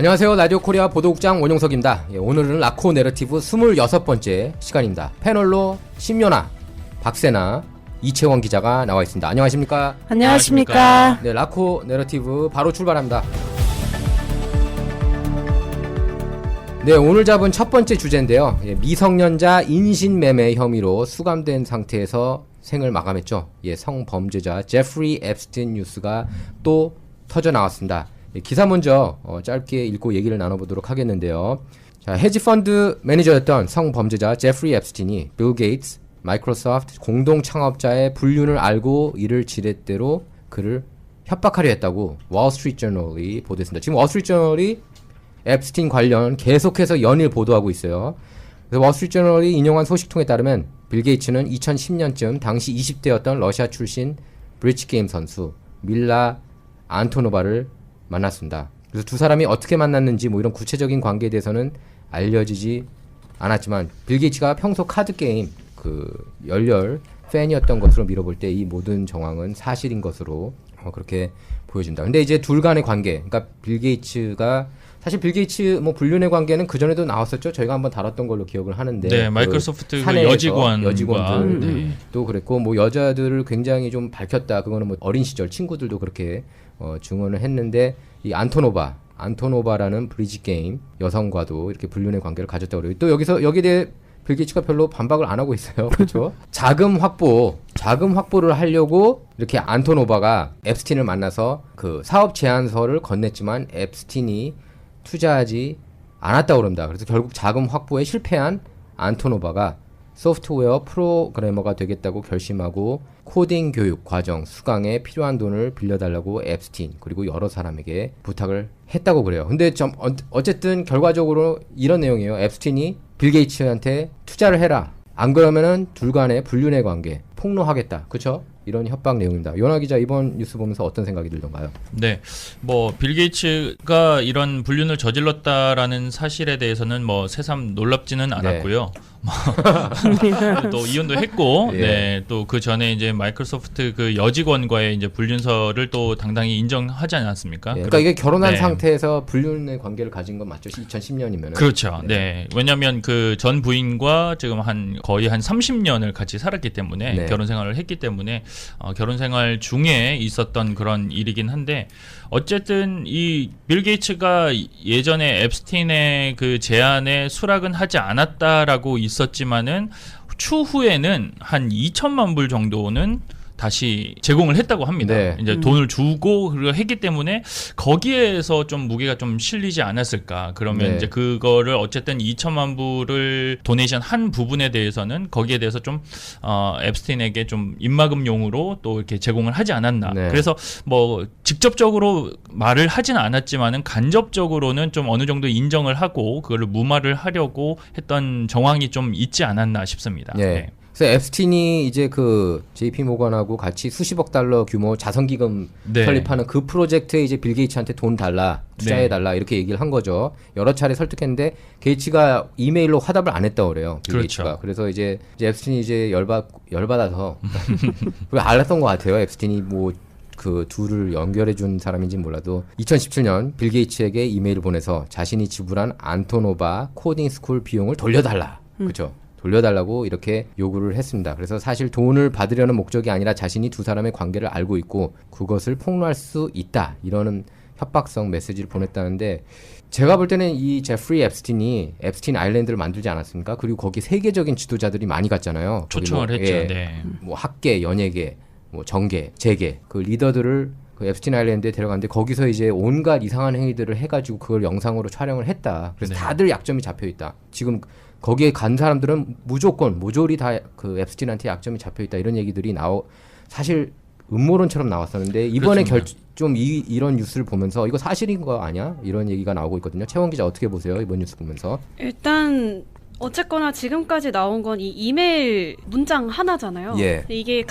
안녕하세요. 라디오 코리아 보도국장 원용석입니다. 오늘은 라코 내러티브 26번째 시간입니다. 패널로 심연아, 박세나, 이채원 기자가 나와 있습니다. 안녕하십니까? 안녕하십니까? 네, 라코 내러티브 바로 출발합니다. 네, 오늘 잡은 첫 번째 주제인데요. 미성년자 인신매매 혐의로 수감된 상태에서 생을 마감했죠. 성범죄자 제프리 앱스틴 뉴스가 또 터져 나왔습니다. 기사 먼저 짧게 읽고 얘기를 나눠보도록 하겠는데요. 자, 헤지펀드 매니저였던 성범죄자 제프리 앱스틴이 빌 게이츠, 마이크로소프트 공동 창업자의 불륜을 알고 이를 지렛대로 그를 협박하려 했다고 월스트리트저널이 보도했습니다. 지금 월스트리트저널이 앱스틴 관련 계속해서 연일 보도하고 있어요. 그래서 월스트리트저널이 인용한 소식통에 따르면 빌 게이츠는 2010년쯤 당시 20대였던 러시아 출신 브리치게임 선수 밀라 안토노바를 만났습니다. 그래서 두 사람이 어떻게 만났는지 이런 구체적인 관계에 대해서는 알려지지 않았지만 빌 게이츠가 평소 카드 게임 열렬 팬이었던 것으로 미뤄볼 때 이 모든 정황은 사실인 것으로 그렇게 보여진다. 근데 이제 둘 간의 관계, 그러니까 빌 게이츠가 사실 빌 게이츠 불륜의 관계는 그 전에도 나왔었죠. 저희가 한번 다뤘던 걸로 기억을 하는데. 네, 마이크로소프트 여직원들 또 그랬고 여자들을 굉장히 좀 밝혔다. 그거는 어린 시절 친구들도 그렇게 증언을 했는데 이 안토노바라는 브리지 게임 여성과도 이렇게 불륜의 관계를 가졌다고 그래요. 또 여기에 대해 빌 게이츠가 별로 반박을 안 하고 있어요. 그렇죠? 자금 확보를 하려고 이렇게 안토노바가 앱스틴을 만나서 그 사업 제안서를 건넸지만 앱스틴이 투자하지 않았다고 그럽니다. 그래서 결국 자금 확보에 실패한 안토노바가 소프트웨어 프로그래머가 되겠다고 결심하고 코딩 교육 과정 수강에 필요한 돈을 빌려달라고 앱스틴 그리고 여러 사람에게 부탁을 했다고 그래요. 근데 어쨌든 결과적으로 이런 내용이에요. 앱스틴이 빌 게이츠한테 투자를 해라. 안 그러면은 둘 간의 불륜의 관계 폭로하겠다. 그렇죠? 이런 협박 내용입니다. 요나 기자 이번 뉴스 보면서 어떤 생각이 들던가요? 네, 빌 게이츠가 이런 불륜을 저질렀다라는 사실에 대해서는 새삼 놀랍지는 않았고요. 또 이혼도 했고, 예. 네, 또 그 전에 이제 마이크로소프트 그 여직원과의 이제 불륜설을 또 당당히 인정하지 않았습니까? 그러니까 이게 결혼한 네. 상태에서 불륜의 관계를 가진 건 맞죠? 2010년이면은. 그렇죠. 네. 왜냐하면 그 전 부인과 지금 거의 한 30년을 같이 살았기 때문에 네. 결혼 생활을 했기 때문에 결혼 생활 중에 있었던 그런 일이긴 한데 어쨌든 이 빌 게이츠가 예전에 앱스틴의 그 제안에 수락은 하지 않았다라고 있었지만은 추후에는 한 2천만 불 정도는 다시 제공을 했다고 합니다. 네. 이제 돈을 주고 했기 때문에 거기에서 좀 무게가 좀 실리지 않았을까. 그러면 네. 이제 그거를 어쨌든 2천만 불을 도네이션 한 부분에 대해서는 거기에 대해서 좀 앱스틴에게 좀 입막음용으로 또 이렇게 제공을 하지 않았나. 네. 그래서 직접적으로 말을 하지는 않았지만은 간접적으로는 좀 어느 정도 인정을 하고 그거를 무마를 하려고 했던 정황이 좀 있지 않았나 싶습니다. 네. 네. 그래서 앱스틴이 이제 그 JP 모건하고 같이 수십억 달러 규모 자선기금 네. 설립하는 그 프로젝트에 이제 빌 게이츠한테 돈 달라, 투자해달라 이렇게 얘기를 한 거죠. 여러 차례 설득했는데 게이츠가 이메일로 화답을 안 했다고 그래요. 빌 그렇죠. 게이츠가. 그래서 이제 앱스틴이 이제 열받아서 알았던 것 같아요. 앱스틴이 그 둘을 연결해준 사람인지는 몰라도 2017년 빌 게이츠에게 이메일을 보내서 자신이 지불한 안토노바 코딩 스쿨 비용을 돌려달라. 그렇죠? 돌려달라고 이렇게 요구를 했습니다. 그래서 사실 돈을 받으려는 목적이 아니라 자신이 두 사람의 관계를 알고 있고 그것을 폭로할 수 있다. 이러는 협박성 메시지를 보냈다는데 제가 볼 때는 이 제프리 앱스틴이 앱스틴 아일랜드를 만들지 않았습니까? 그리고 거기 세계적인 지도자들이 많이 갔잖아요. 초청을 했죠. 네. 학계, 연예계, 정계, 재계 그 리더들을 그 앱스틴 아일랜드에 데려갔는데 거기서 이제 온갖 이상한 행위들을 해가지고 그걸 영상으로 촬영을 했다. 그래서 네. 다들 약점이 잡혀있다. 지금 거기에 간 사람들은 모조리 다 그 앱스틴한테 약점이 잡혀있다. 이런 얘기들이 사실 음모론처럼 나왔었는데 이번에 이런 뉴스를 보면서 이거 사실인 거 아니야? 이런 얘기가 나오고 있거든요. 채원 기자 어떻게 보세요? 이번 뉴스 보면서. 일단 어쨌거나 지금까지 나온 건 이 이메일 문장 하나잖아요. 예. 이게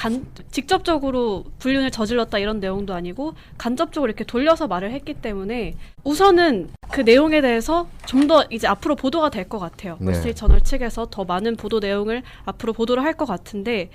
직접적으로 불륜을 저질렀다 이런 내용도 아니고 간접적으로 이렇게 돌려서 말을 했기 때문에 우선은 그 내용에 대해서 좀 더 이제 앞으로 보도가 될 것 같아요. 네. 월스트리트 저널 측에서 더 많은 보도 내용을 앞으로 보도를 할 것 같은데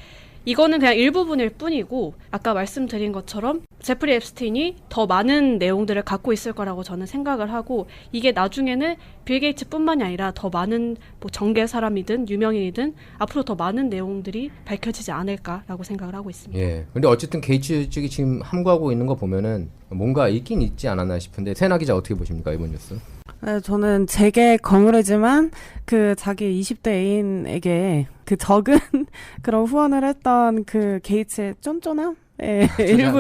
이거는 그냥 일부분일 뿐이고 아까 말씀드린 것처럼 제프리 앱스틴이 더 많은 내용들을 갖고 있을 거라고 저는 생각을 하고 이게 나중에는 빌 게이츠뿐만이 아니라 더 많은 뭐 정계 사람이든 유명인이든 앞으로 더 많은 내용들이 밝혀지지 않을까라고 생각을 하고 있습니다. 예. 근데 어쨌든 게이츠 측이 지금 함구하고 있는 거 보면은 뭔가 있긴 있지 않았나 싶은데 세나 기자 어떻게 보십니까 이번 뉴스? 네, 저는 제게 거물이지만 그 자기 20대 애인에게 그 적은 그런 후원을 했던 그 게이츠의 쫀쫀함? 예, 일부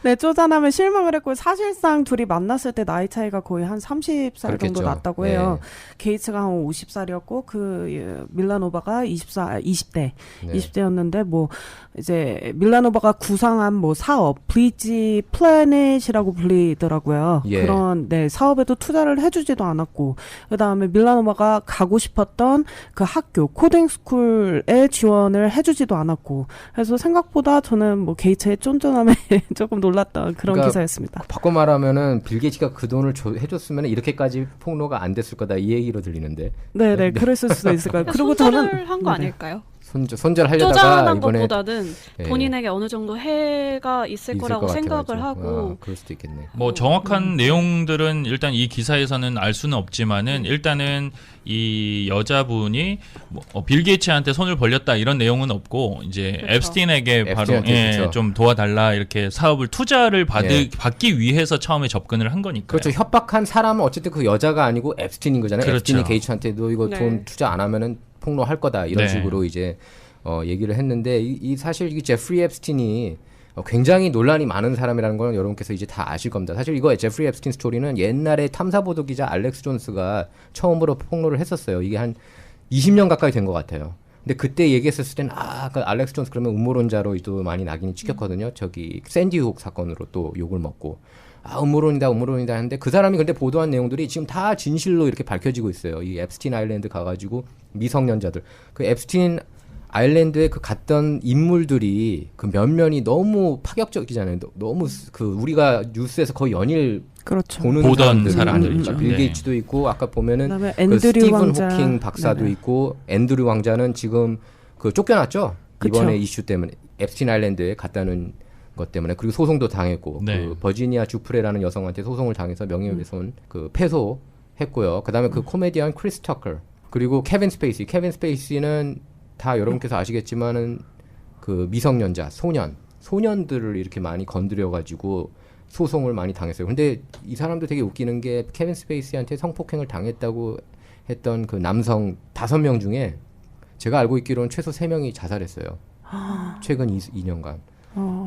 네, 쪼잔하면 실망을 했고 사실상 둘이 만났을 때 나이 차이가 거의 한 30살 그렇겠죠. 정도 났다고 해요. 네. 게이츠가 한 50살이었고 그 밀라노바가 20대. 네. 20대였는데 뭐 이제 밀라노바가 구상한 뭐 사업 브리지 플래닛이라고 불리더라고요. 예. 그런 네, 사업에도 투자를 해주지도 않았고 그다음에 밀라노바가 가고 싶었던 그 학교 코딩 스쿨에 지원을 해주지도 않았고 그래서 생각보다 저는 뭐 게이츠의 쫀쫀함에 조금 놀랐던 그런 그러니까 기사였습니다. 바꿔 말하면은 빌 게이츠가 그 돈을 해줬으면 이렇게까지 폭로가 안 됐을 거다 이 얘기로 들리는데. 네네 그랬을 수도 있을 거예요. 그리고 손절을 저는 한 거 네네. 아닐까요? 손절하려다가 쪼잔한 이번에 것보다는 예. 본인에게 어느 정도 해가 있을 거라고 것 생각을 같아가지고. 하고 아, 그럴 수도 있겠네. 뭐 정확한 내용들은 일단 이 기사에서는 알 수는 없지만은 일단은 이 여자분이 빌 게이츠한테 손을 벌렸다 이런 내용은 없고 이제 그렇죠. 앱스틴에게 바로 앱스틴한테, 그렇죠. 좀 도와달라 이렇게 사업을 투자를 예. 받기 위해서 처음에 접근을 한 거니까요. 그렇죠. 협박한 사람은 어쨌든 그 여자가 아니고 앱스틴인 거잖아요. 그렇죠. 앱스틴이 게이츠한테 너 이거 네. 돈 투자 안 하면은 폭로할 거다 이런 네. 식으로 이제 얘기를 했는데 이 사실 이 제프리 앱스틴이 굉장히 논란이 많은 사람이라는 건 여러분께서 이제 다 아실 겁니다. 사실 이거 제프리 앱스틴 스토리는 옛날에 탐사보도 기자 알렉스 존스가 처음으로 폭로를 했었어요. 이게 한 20년 가까이 된 것 같아요. 근데 그때 얘기했었을 때는 그 알렉스 존스 그러면 음모론자로 또 많이 낙인이 찍혔거든요. 저기 샌디 훅 사건으로 또 욕을 먹고 음모론이다 했는데 그 사람이 근데 보도한 내용들이 지금 다 진실로 이렇게 밝혀지고 있어요. 이 앱스틴 아일랜드 가가지고 미성년자들 그 앱스틴 아일랜드에 그 갔던 인물들이 그 면면이 너무 파격적이잖아요. 너무 그 우리가 뉴스에서 거의 연일 그렇죠. 보던 사람들이 사람들이죠. 빌 네. 게이츠도 있고 아까 보면은 그다음에 그 앤드류 스티븐 왕자. 호킹 박사도 네네. 있고 앤드류 왕자는 지금 그 쫓겨났죠. 그쵸. 이번에 이슈 때문에 앱스틴 아일랜드에 갔다는 것 때문에 그리고 소송도 당했고 네. 그 버지니아 주프레라는 여성한테 소송을 당해서 명예훼손 그 패소했고요. 그다음에 그 코미디언 크리스 터커 그리고 케빈 스페이시는 다 여러분께서 아시겠지만은 그 미성년자 소년들을 이렇게 많이 건드려가지고 소송을 많이 당했어요. 근데 이 사람도 되게 웃기는 게 케빈 스페이시한테 성폭행을 당했다고 했던 그 남성 5명 중에 제가 알고 있기로는 최소 3명이 자살했어요. 최근 2년간.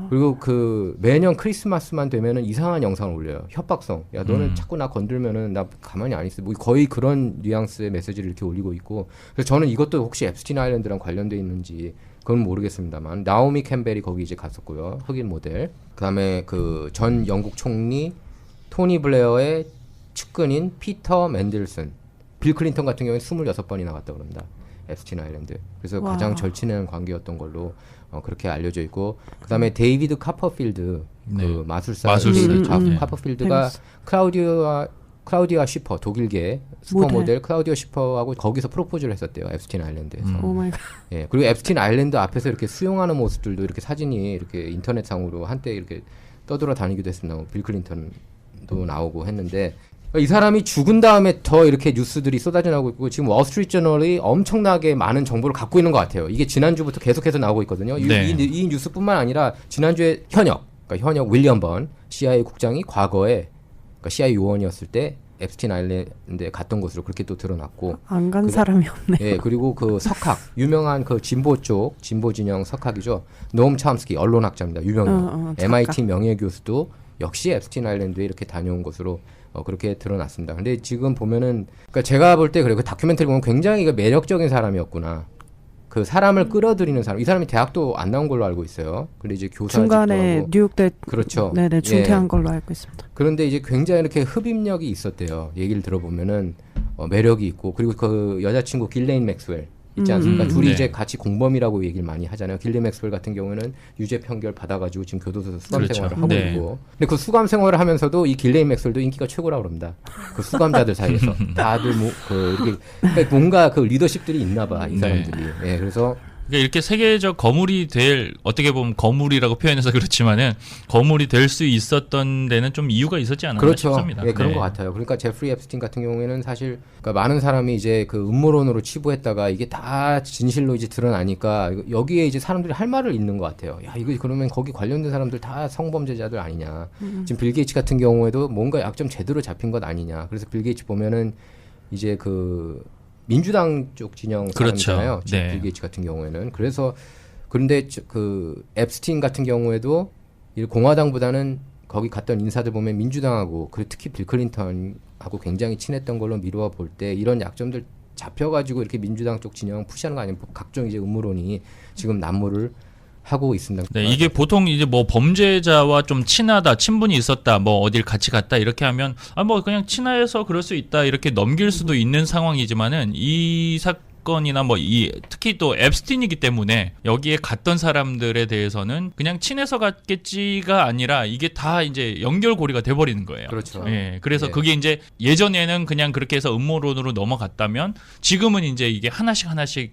그리고 그 매년 크리스마스만 되면은 이상한 영상을 올려요. 협박성. 야 너는 자꾸 나 건들면은 나 가만히 안 있어. 뭐 거의 그런 뉘앙스의 메시지를 이렇게 올리고 있고. 그래서 저는 이것도 혹시 앱스틴 아일랜드랑 관련돼 있는지 그건 모르겠습니다만 나오미 캠벨이 거기 이제 갔었고요. 흑인 모델. 그다음에 그 전 영국 총리 토니 블레어의 측근인 피터 맨델슨. 빌 클린턴 같은 경우에는 26번이나 갔다 그럽니다. 앱스틴 아일랜드. 그래서 와. 가장 절친한 관계였던 걸로 그렇게 알려져 있고 그다음에 데이비드 카퍼필드 네. 그 마술사 네. 카퍼필드가 클라우디아 쉬퍼 독일계 슈퍼모델 클라우디아 쉬퍼하고 거기서 프로포즈를 했었대요. 앱스틴 아일랜드에서. 오 마이 갓. 예. 그리고 앱스틴 아일랜드 앞에서 이렇게 수영하는 모습들도 이렇게 사진이 이렇게 인터넷상으로 한때 이렇게 떠돌아 다니기도 했습니다. 빌 클린턴도 나오고 했는데 이 사람이 죽은 다음에 더 이렇게 뉴스들이 쏟아져 나오고 있고 지금 월스트리트저널이 엄청나게 많은 정보를 갖고 있는 것 같아요. 이게 지난주부터 계속해서 나오고 있거든요. 네. 이 뉴스뿐만 아니라 지난주에 현역 윌리엄 번 CIA 국장이 과거에 그러니까 CIA 요원이었을 때 앱스틴 아일랜드에 갔던 것으로 그렇게 또 드러났고 안 간 사람이 없네. 예, 그리고 그 석학 유명한 그 진보 진영 석학이죠. 노엄 첨스키 언론학자입니다. 유명해요. 작가. MIT 명예교수도 역시 앱스틴 아일랜드에 이렇게 다녀온 것으로 그렇게 드러났습니다. 근데 지금 보면은 그러니까 제가 볼 때 그래요. 그 다큐멘터리 보면 굉장히 매력적인 사람이었구나. 그 사람을 끌어들이는 사람. 이 사람이 대학도 안 나온 걸로 알고 있어요. 근데 이제 교사직도 중간에 하고. 뉴욕대 그렇죠. 네네 중퇴한 예. 걸로 알고 있습니다. 그런데 이제 굉장히 이렇게 흡입력이 있었대요. 얘기를 들어보면은 매력이 있고 그리고 그 여자친구 길레인 맥스웰 있지 않습니까? 둘이 네. 이제 같이 공범이라고 얘기를 많이 하잖아요. 길레인 맥스웰 같은 경우는 유죄 판결 받아가지고 지금 교도소에서 수감 그렇죠. 생활을 하고 네. 있고. 근데 그 수감 생활을 하면서도 이 길레인 맥스웰도 인기가 최고라고 그럽니다. 그 수감자들 사이에서 다들 이렇게 그러니까 뭔가 그 리더십들이 있나봐 이 사람들이. 예, 그래서 그러니까 이렇게 세계적 거물이 될 어떻게 보면 거물이라고 표현해서 그렇지만은 거물이 될 수 있었던 데는 좀 이유가 있었지 않았나 그렇죠. 싶습니다. 예, 그런 네. 것 같아요. 그러니까 제프리 앱스틴 같은 경우에는 사실 그러니까 많은 사람이 이제 그 음모론으로 치부했다가 이게 다 진실로 이제 드러나니까 여기에 이제 사람들이 할 말을 잇는 것 같아요. 야, 이거 그러면 거기 관련된 사람들 다 성범죄자들 아니냐. 지금 빌 게이츠 같은 경우에도 뭔가 약점 제대로 잡힌 것 아니냐. 그래서 빌 게이츠 보면은 이제 그 민주당 쪽 진영 사람이잖아요. 그렇죠. 네. 빌 게이츠 같은 경우에는. 그래서 그런데 그 앱스틴 같은 경우에도 이 공화당보다는 거기 갔던 인사들 보면 민주당하고 그 특히 빌 클린턴하고 굉장히 친했던 걸로 미루어 볼 때 이런 약점들 잡혀가지고 이렇게 민주당 쪽 진영 푸시하는 거 아니면 각종 이제 음모론이 지금 난무를 하고 있습니다. 네, 이게 보통 이제 뭐 범죄자와 좀 친하다, 친분이 있었다, 뭐 어딜 같이 갔다 이렇게 하면 뭐 그냥 친해서 그럴 수 있다 이렇게 넘길 수도 있는 상황이지만은 이 사건이나 뭐 이 특히 또 앱스틴이기 때문에 여기에 갔던 사람들에 대해서는 그냥 친해서 갔겠지가 아니라 이게 다 이제 연결고리가 돼버리는 거예요. 그렇죠. 예, 그래서 네. 그게 이제 예전에는 그냥 그렇게 해서 음모론으로 넘어갔다면 지금은 이제 이게 하나씩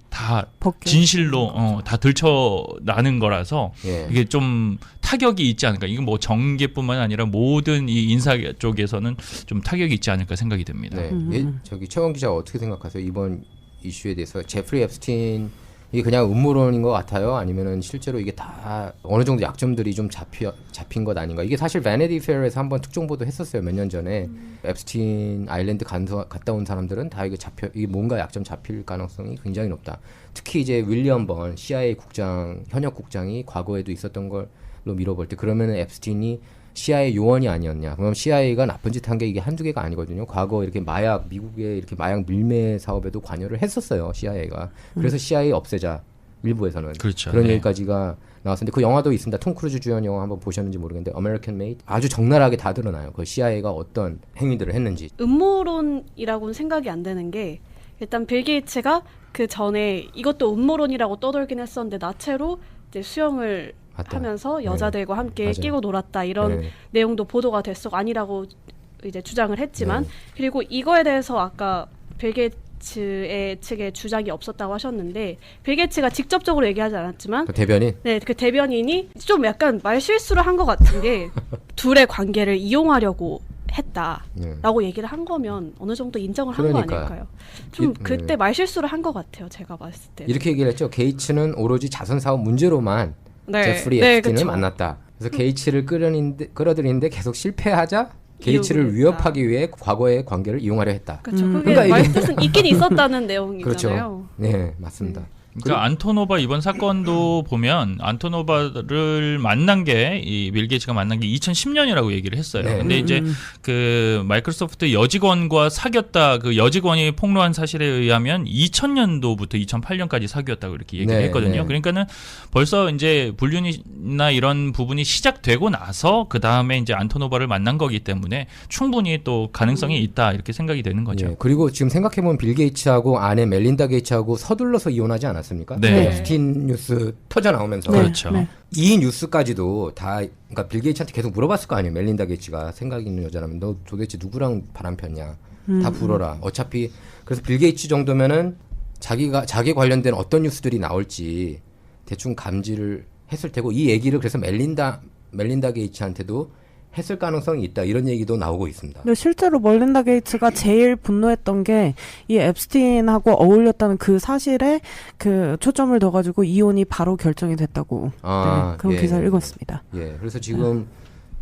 다 진실로 다 들춰나는 거라서 예. 이게 좀 타격이 있지 않을까. 이건 뭐 정계뿐만 아니라 모든 이 인사 쪽에서는 좀 타격이 있지 않을까 생각이 듭니다. 네. 예, 저기 최원 기자가 어떻게 생각하세요? 이번 이슈에 대해서 제프리 앱스틴 이게 그냥 음모론인 것 같아요? 아니면은 실제로 이게 다 어느 정도 약점들이 좀 잡힌 것 아닌가? 이게 사실 베네디 페어에서 한번 특종 보도 했었어요. 몇 년 전에 앱스틴 아일랜드 갔다 온 사람들은 다 이게 이게 뭔가 약점 잡힐 가능성이 굉장히 높다. 특히 이제 윌리엄 번 CIA 국장 현역 국장이 과거에도 있었던 걸로 미뤄볼 때 그러면은 앱스틴이 CIA 요원이 아니었냐? 그럼 CIA가 나쁜 짓 한 게 이게 한두 개가 아니거든요. 과거 이렇게 미국의 이렇게 마약 밀매 사업에도 관여를 했었어요. CIA가. 그래서 CIA 없애자. 일부에서는. 그렇죠. 그런 네. 얘기까지가 나왔었는데 그 영화도 있습니다. 톰 크루즈 주연 영화 한번 보셨는지 모르겠는데 American Made 아주 적나라하게 다 드러나요. 그 CIA가 어떤 행위들을 했는지. 음모론이라고는 생각이 안 되는 게 일단 빌 게이츠가 그 전에 이것도 음모론이라고 떠돌긴 했었는데 나체로 이제 수영을 맞다. 하면서 여자들과 함께 맞아요. 끼고 놀았다 이런 네. 내용도 보도가 됐어 아니라고 이제 주장을 했지만 네. 그리고 이거에 대해서 아까 빌 게이츠의 측에 주장이 없었다고 하셨는데 빌 게이츠가 직접적으로 얘기하지 않았지만 그 대변인. 네, 그 대변인이 좀 약간 말 실수를 한 것 같은 게 둘의 관계를 이용하려고 했다라고 얘기를 한 거면 어느 정도 인정을 한 거 그러니까요. 아닐까요? 좀 그때 말 실수를 한 것 같아요. 제가 봤을 때. 이렇게 얘기를 했죠. 게이츠는 오로지 자선 사업 문제로만 제프리 앱스틴을 그쵸. 만났다. 그래서 게이츠를 끌어들이는데 계속 실패하자 게이츠를 이용을 위협하기 위해 과거의 관계를 이용하려 했다. 그렇죠. 그게 그러니까 말 이게- 뜻은 있긴 있었다는 내용이잖아요. 그렇죠. 네, 맞습니다. 그러니까 안토노바 이번 사건도 보면 안토노바를 만난 게 이 빌 게이츠가 만난 게 2010년이라고 얘기를 했어요. 네. 근데 이제 그 마이크로소프트 여직원과 사귀었다 그 여직원이 폭로한 사실에 의하면 2000년도부터 2008년까지 사귀었다고 이렇게 얘기를 네, 했거든요. 네. 그러니까는 벌써 이제 불륜이나 이런 부분이 시작되고 나서 그 다음에 이제 안토노바를 만난 거기 때문에 충분히 또 가능성이 있다 이렇게 생각이 되는 거죠. 예, 그리고 지금 생각해보면 빌 게이츠하고 아내 멜린다 게이츠하고 서둘러서 이혼하지 않았습니까? 네. 앱스틴 뉴스 터져 나오면서 그렇죠. 네. 이 뉴스까지도 다 그러니까 빌 게이츠한테 계속 물어봤을 거 아니에요. 멜린다 게이츠가 생각 있는 여자라면 너 도대체 누구랑 바람 폈냐? 다 불어라. 어차피 그래서 빌 게이츠 정도면은 자기 관련된 어떤 뉴스들이 나올지 대충 감지를 했을 테고 이 얘기를 그래서 멜린다 게이츠한테도 했을 가능성이 있다. 이런 얘기도 나오고 있습니다. 근데 실제로 멀린다 게이츠가 제일 분노했던 게 이 앱스틴하고 어울렸다는 그 사실에 그 초점을 둬가지고 이혼이 바로 결정이 됐다고 네, 그런 예. 기사를 읽었습니다. 예, 그래서 지금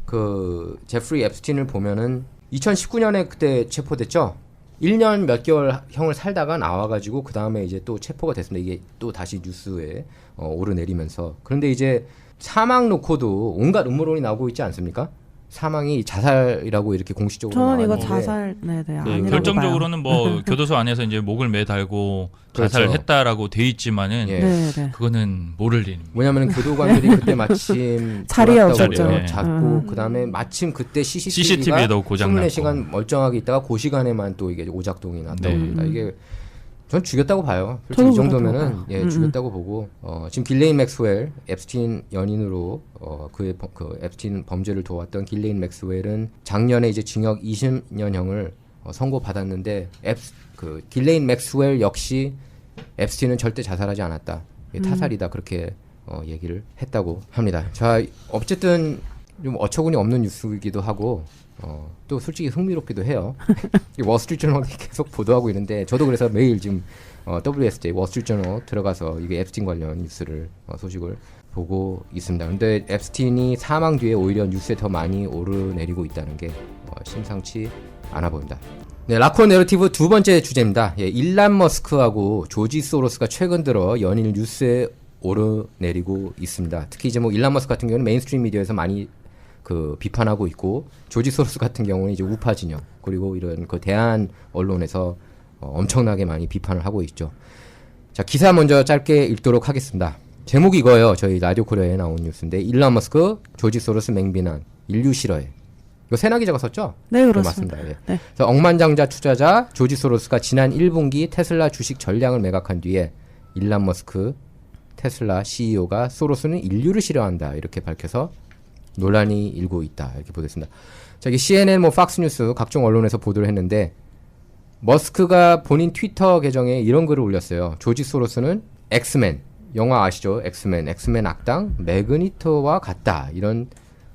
그 제프리 앱스틴을 보면은 2019년에 그때 체포됐죠. 1년 몇 개월 형을 살다가 나와가지고 그 다음에 이제 또 체포가 됐습니다. 이게 또 다시 뉴스에 오르내리면서 그런데 이제 사망 놓고도 온갖 음모론이 나오고 있지 않습니까? 사망이 자살이라고 이렇게 공식적으로 저는 이거 나왔는데 자살 네네 네, 아니라고 결정적으로는 뭐 교도소 안에서 이제 목을 매달고 그렇죠. 자살을 했다라고 돼 있지만은 예. 네네. 그거는 모를 일입니다. 뭐냐면 교도관들이 그때 마침 자리에 졸았다고 없었죠. 그래요. 네. 잤고 그다음에 마침 그때 CCTV가 CCTV에도 고장 났고. 24시간 멀쩡하게 있다가 그 시간에만 또 이게 오작동이 났다고 네. 합니다. 이게 전 죽였다고 봐요. 솔직히 이 저도 정도면은 그렇다고 예, 봐요. 죽였다고 보고 지금 길레인 맥스웰 앱스틴 연인으로 그 앱스틴 범죄를 도왔던 길레인 맥스웰은 작년에 이제 징역 20년형을 선고받았는데 그 길레인 맥스웰 역시 앱스틴은 절대 자살하지 않았다. 타살이다 그렇게 얘기를 했다고 합니다. 자, 어쨌든 좀 어처구니 없는 뉴스이기도 하고 또 솔직히 흥미롭기도 해요. 월스트리트저널이 계속 보도하고 있는데 저도 그래서 매일 지금 WSJ 월스트리트저널 들어가서 이게 앱스틴 관련 뉴스를 소식을 보고 있습니다. 근데 앱스틴이 사망 뒤에 오히려 뉴스에 더 많이 오르내리고 있다는 게 심상치 않아 보인다. 네, 라코 내러티브 두 번째 주제입니다. 예, 일란 머스크하고 조지 소로스가 최근 들어 연일 뉴스에 오르내리고 있습니다. 특히 이제 뭐 일란 머스크 같은 경우는 메인스트림 미디어에서 많이 그 비판하고 있고 조지 소로스 같은 경우는 이제 우파 진영 그리고 이런 그 대한 언론에서 엄청나게 많이 비판을 하고 있죠. 자, 기사 먼저 짧게 읽도록 하겠습니다. 제목이 이거예요. 저희 라디오 코리아에 나온 뉴스인데 일란 머스크, 조지 소로스 맹비난, 인류 싫어해. 이거 세나 기자가 썼죠? 네, 그렇습니다. 맞습니다. 예. 네. 그래서 억만장자 투자자 조지 소로스가 지난 1분기 테슬라 주식 전량을 매각한 뒤에 일란 머스크 테슬라 CEO가 소로스는 인류를 싫어한다 이렇게 밝혀서 논란이 일고 있다 이렇게 보도했습니다. 자, 이게 CNN, 뭐 팍스뉴스 각종 언론에서 보도를 했는데 머스크가 본인 트위터 계정에 이런 글을 올렸어요. 조지 소로스는 엑스맨 영화 아시죠? 엑스맨 악당 매그니토와 같다 이런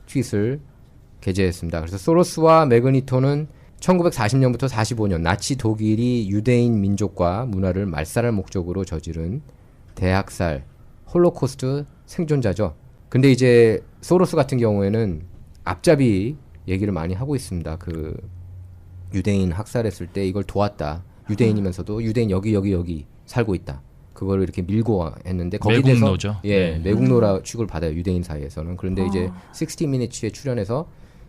트윗을 게재했습니다. 그래서 소로스와 매그니토는 1940년부터 45년 나치 독일이 유대인 민족과 문화를 말살할 목적으로 저지른 대학살 홀로코스트 생존자죠. 근데 이제 소로스 같은 경우에는 앞잡이 얘기를 많이 하고 있습니다. 그 유대인 학살했을 때 이걸 도왔다. 유대인이면서도 유대인 여기 살고 있다. 그거를 이렇게 밀고 했는데 거기에 대해서 매국노죠. 예, 네. 매국노라 취급을 받아요. 유대인 사이에서는. 그런데 이제 60 Minutes에 출연해서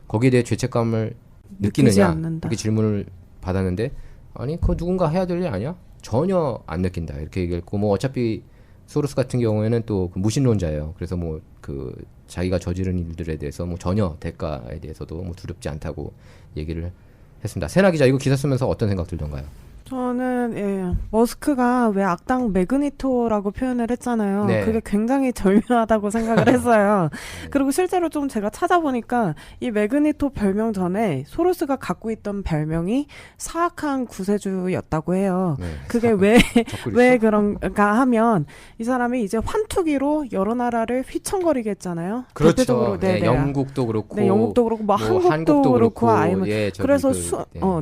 거기에 대해 죄책감을 느끼지 느끼느냐 않는다. 이렇게 질문을 받았는데 아니 그거 누군가 해야 될 일 아니야? 전혀 안 느낀다 이렇게 얘기했고 뭐 어차피 소로스 같은 경우에는 또 그 무신론자예요. 그래서 뭐 그 자기가 저지른 일들에 대해서 뭐 전혀 대가에 대해서도 뭐 두렵지 않다고 얘기를 했습니다. 세나 기자 이거 기사 쓰면서 어떤 생각 들던가요? 저는 머스크가 왜 악당 매그니토라고 표현을 했잖아요. 네. 그게 굉장히 절묘하다고 생각을 했어요. 그리고 실제로 좀 제가 찾아보니까 이 매그니토 별명 전에 소로스가 갖고 있던 별명이 사악한 구세주였다고 해요. 네, 그게 왜 그런가 하면 이 사람이 이제 환투기로 여러 나라를 휘청거리게 했잖아요. 그렇죠. 대표적으로 네, 영국도 그렇고, 네, 영국도 그렇고 뭐 한국도 그렇고 아니면 예, 그래서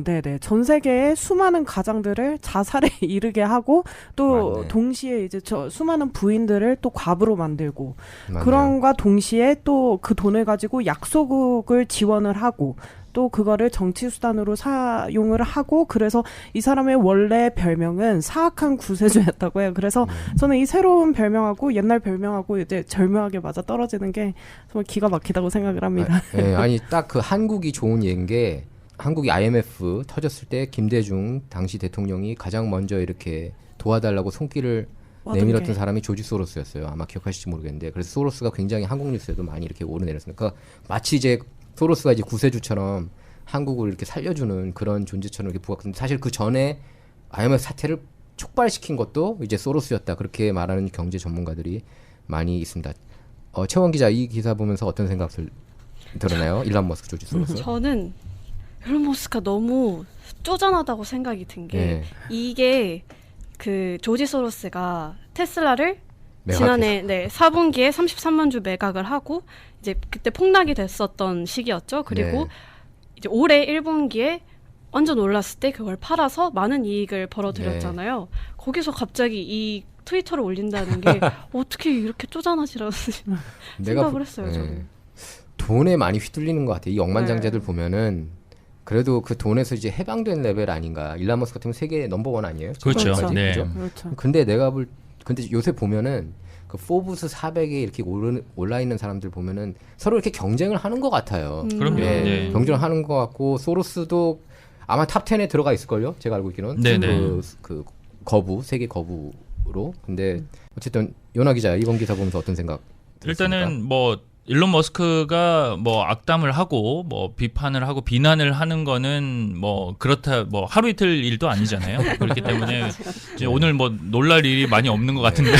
네. 전 세계의 수많은 가장들을 자살에 이르게 하고 또 맞네. 동시에 이제 수많은 부인들을 또 과부로 만들고 맞네요. 그런과 동시에 또 그 돈을 가지고 약소국을 지원을 하고 또 그거를 정치 수단으로 사용을 하고 그래서 이 사람의 원래 별명은 사악한 구세주였다고 해요. 그래서 저는 이 새로운 별명하고 옛날 별명하고 이제 절묘하게 맞아 떨어지는 게 정말 기가 막히다고 생각을 합니다. 아니 딱 그 한국이 좋은 예인 게 한국이 IMF 터졌을 때 김대중 당시 대통령이 가장 먼저 이렇게 도와달라고 손길을 내밀었던 사람이 조지 소로스였어요. 아마 기억하실지 모르겠는데 그래서 소로스가 굉장히 한국 뉴스에도 많이 이렇게 오르내렸으니까 그러니까 마치 이제 소로스가 이제 구세주처럼 한국을 이렇게 살려주는 그런 존재처럼 이렇게 부각했는데 사실 그 전에 IMF 사태를 촉발시킨 것도 이제 소로스였다 그렇게 말하는 경제 전문가들이 많이 있습니다. 최원 기자 이 기사 보면서 어떤 생각을 들었나요? 일란 머스크, 조지 소로스. 저는 일론 머스크가 너무 쪼잔하다고 생각이 든 게 네. 이게 그 조지 소로스가 테슬라를 매각해서. 지난해 4분기에 33만 주 매각을 하고 이제 그때 폭락이 됐었던 시기였죠. 그리고 네. 이제 올해 1분기에 완전 올랐을 때 그걸 팔아서 많은 이익을 벌어들였잖아요. 거기서 갑자기 이 트위터를 올린다는 게 어떻게 이렇게 쪼잔하시라고 생각을 했어요. 저는. 돈에 많이 휘둘리는 것 같아요. 이 억만장자들 보면은 그래도 그 돈에서 이제 해방된 레벨 아닌가. 일란 머스크 같으면 세계 넘버원 아니에요? 그렇죠. 지금까지, 네. 그죠? 그렇죠. 근데 근데 요새 보면은 그 포브스 400에 이렇게 올라 있는 사람들 보면은 서로 이렇게 경쟁을 하는 것 같아요. 그럼요. 예, 네. 경쟁을 하는 것 같고 소로스도 아마 탑 10에 들어가 있을걸요? 제가 알고 있기로는. 네네. 그 세계 거부로. 근데 어쨌든 요나 기자 이번 기사 보면서 어떤 생각 들었습니까? 일단은 뭐 일론 머스크가 뭐 악담을 하고 뭐 비판을 하고 비난을 하는 거는 뭐 그렇다 뭐 하루 이틀 일도 아니잖아요. 그렇기 때문에 이제 오늘 뭐 놀랄 일이 많이 없는 것 같은데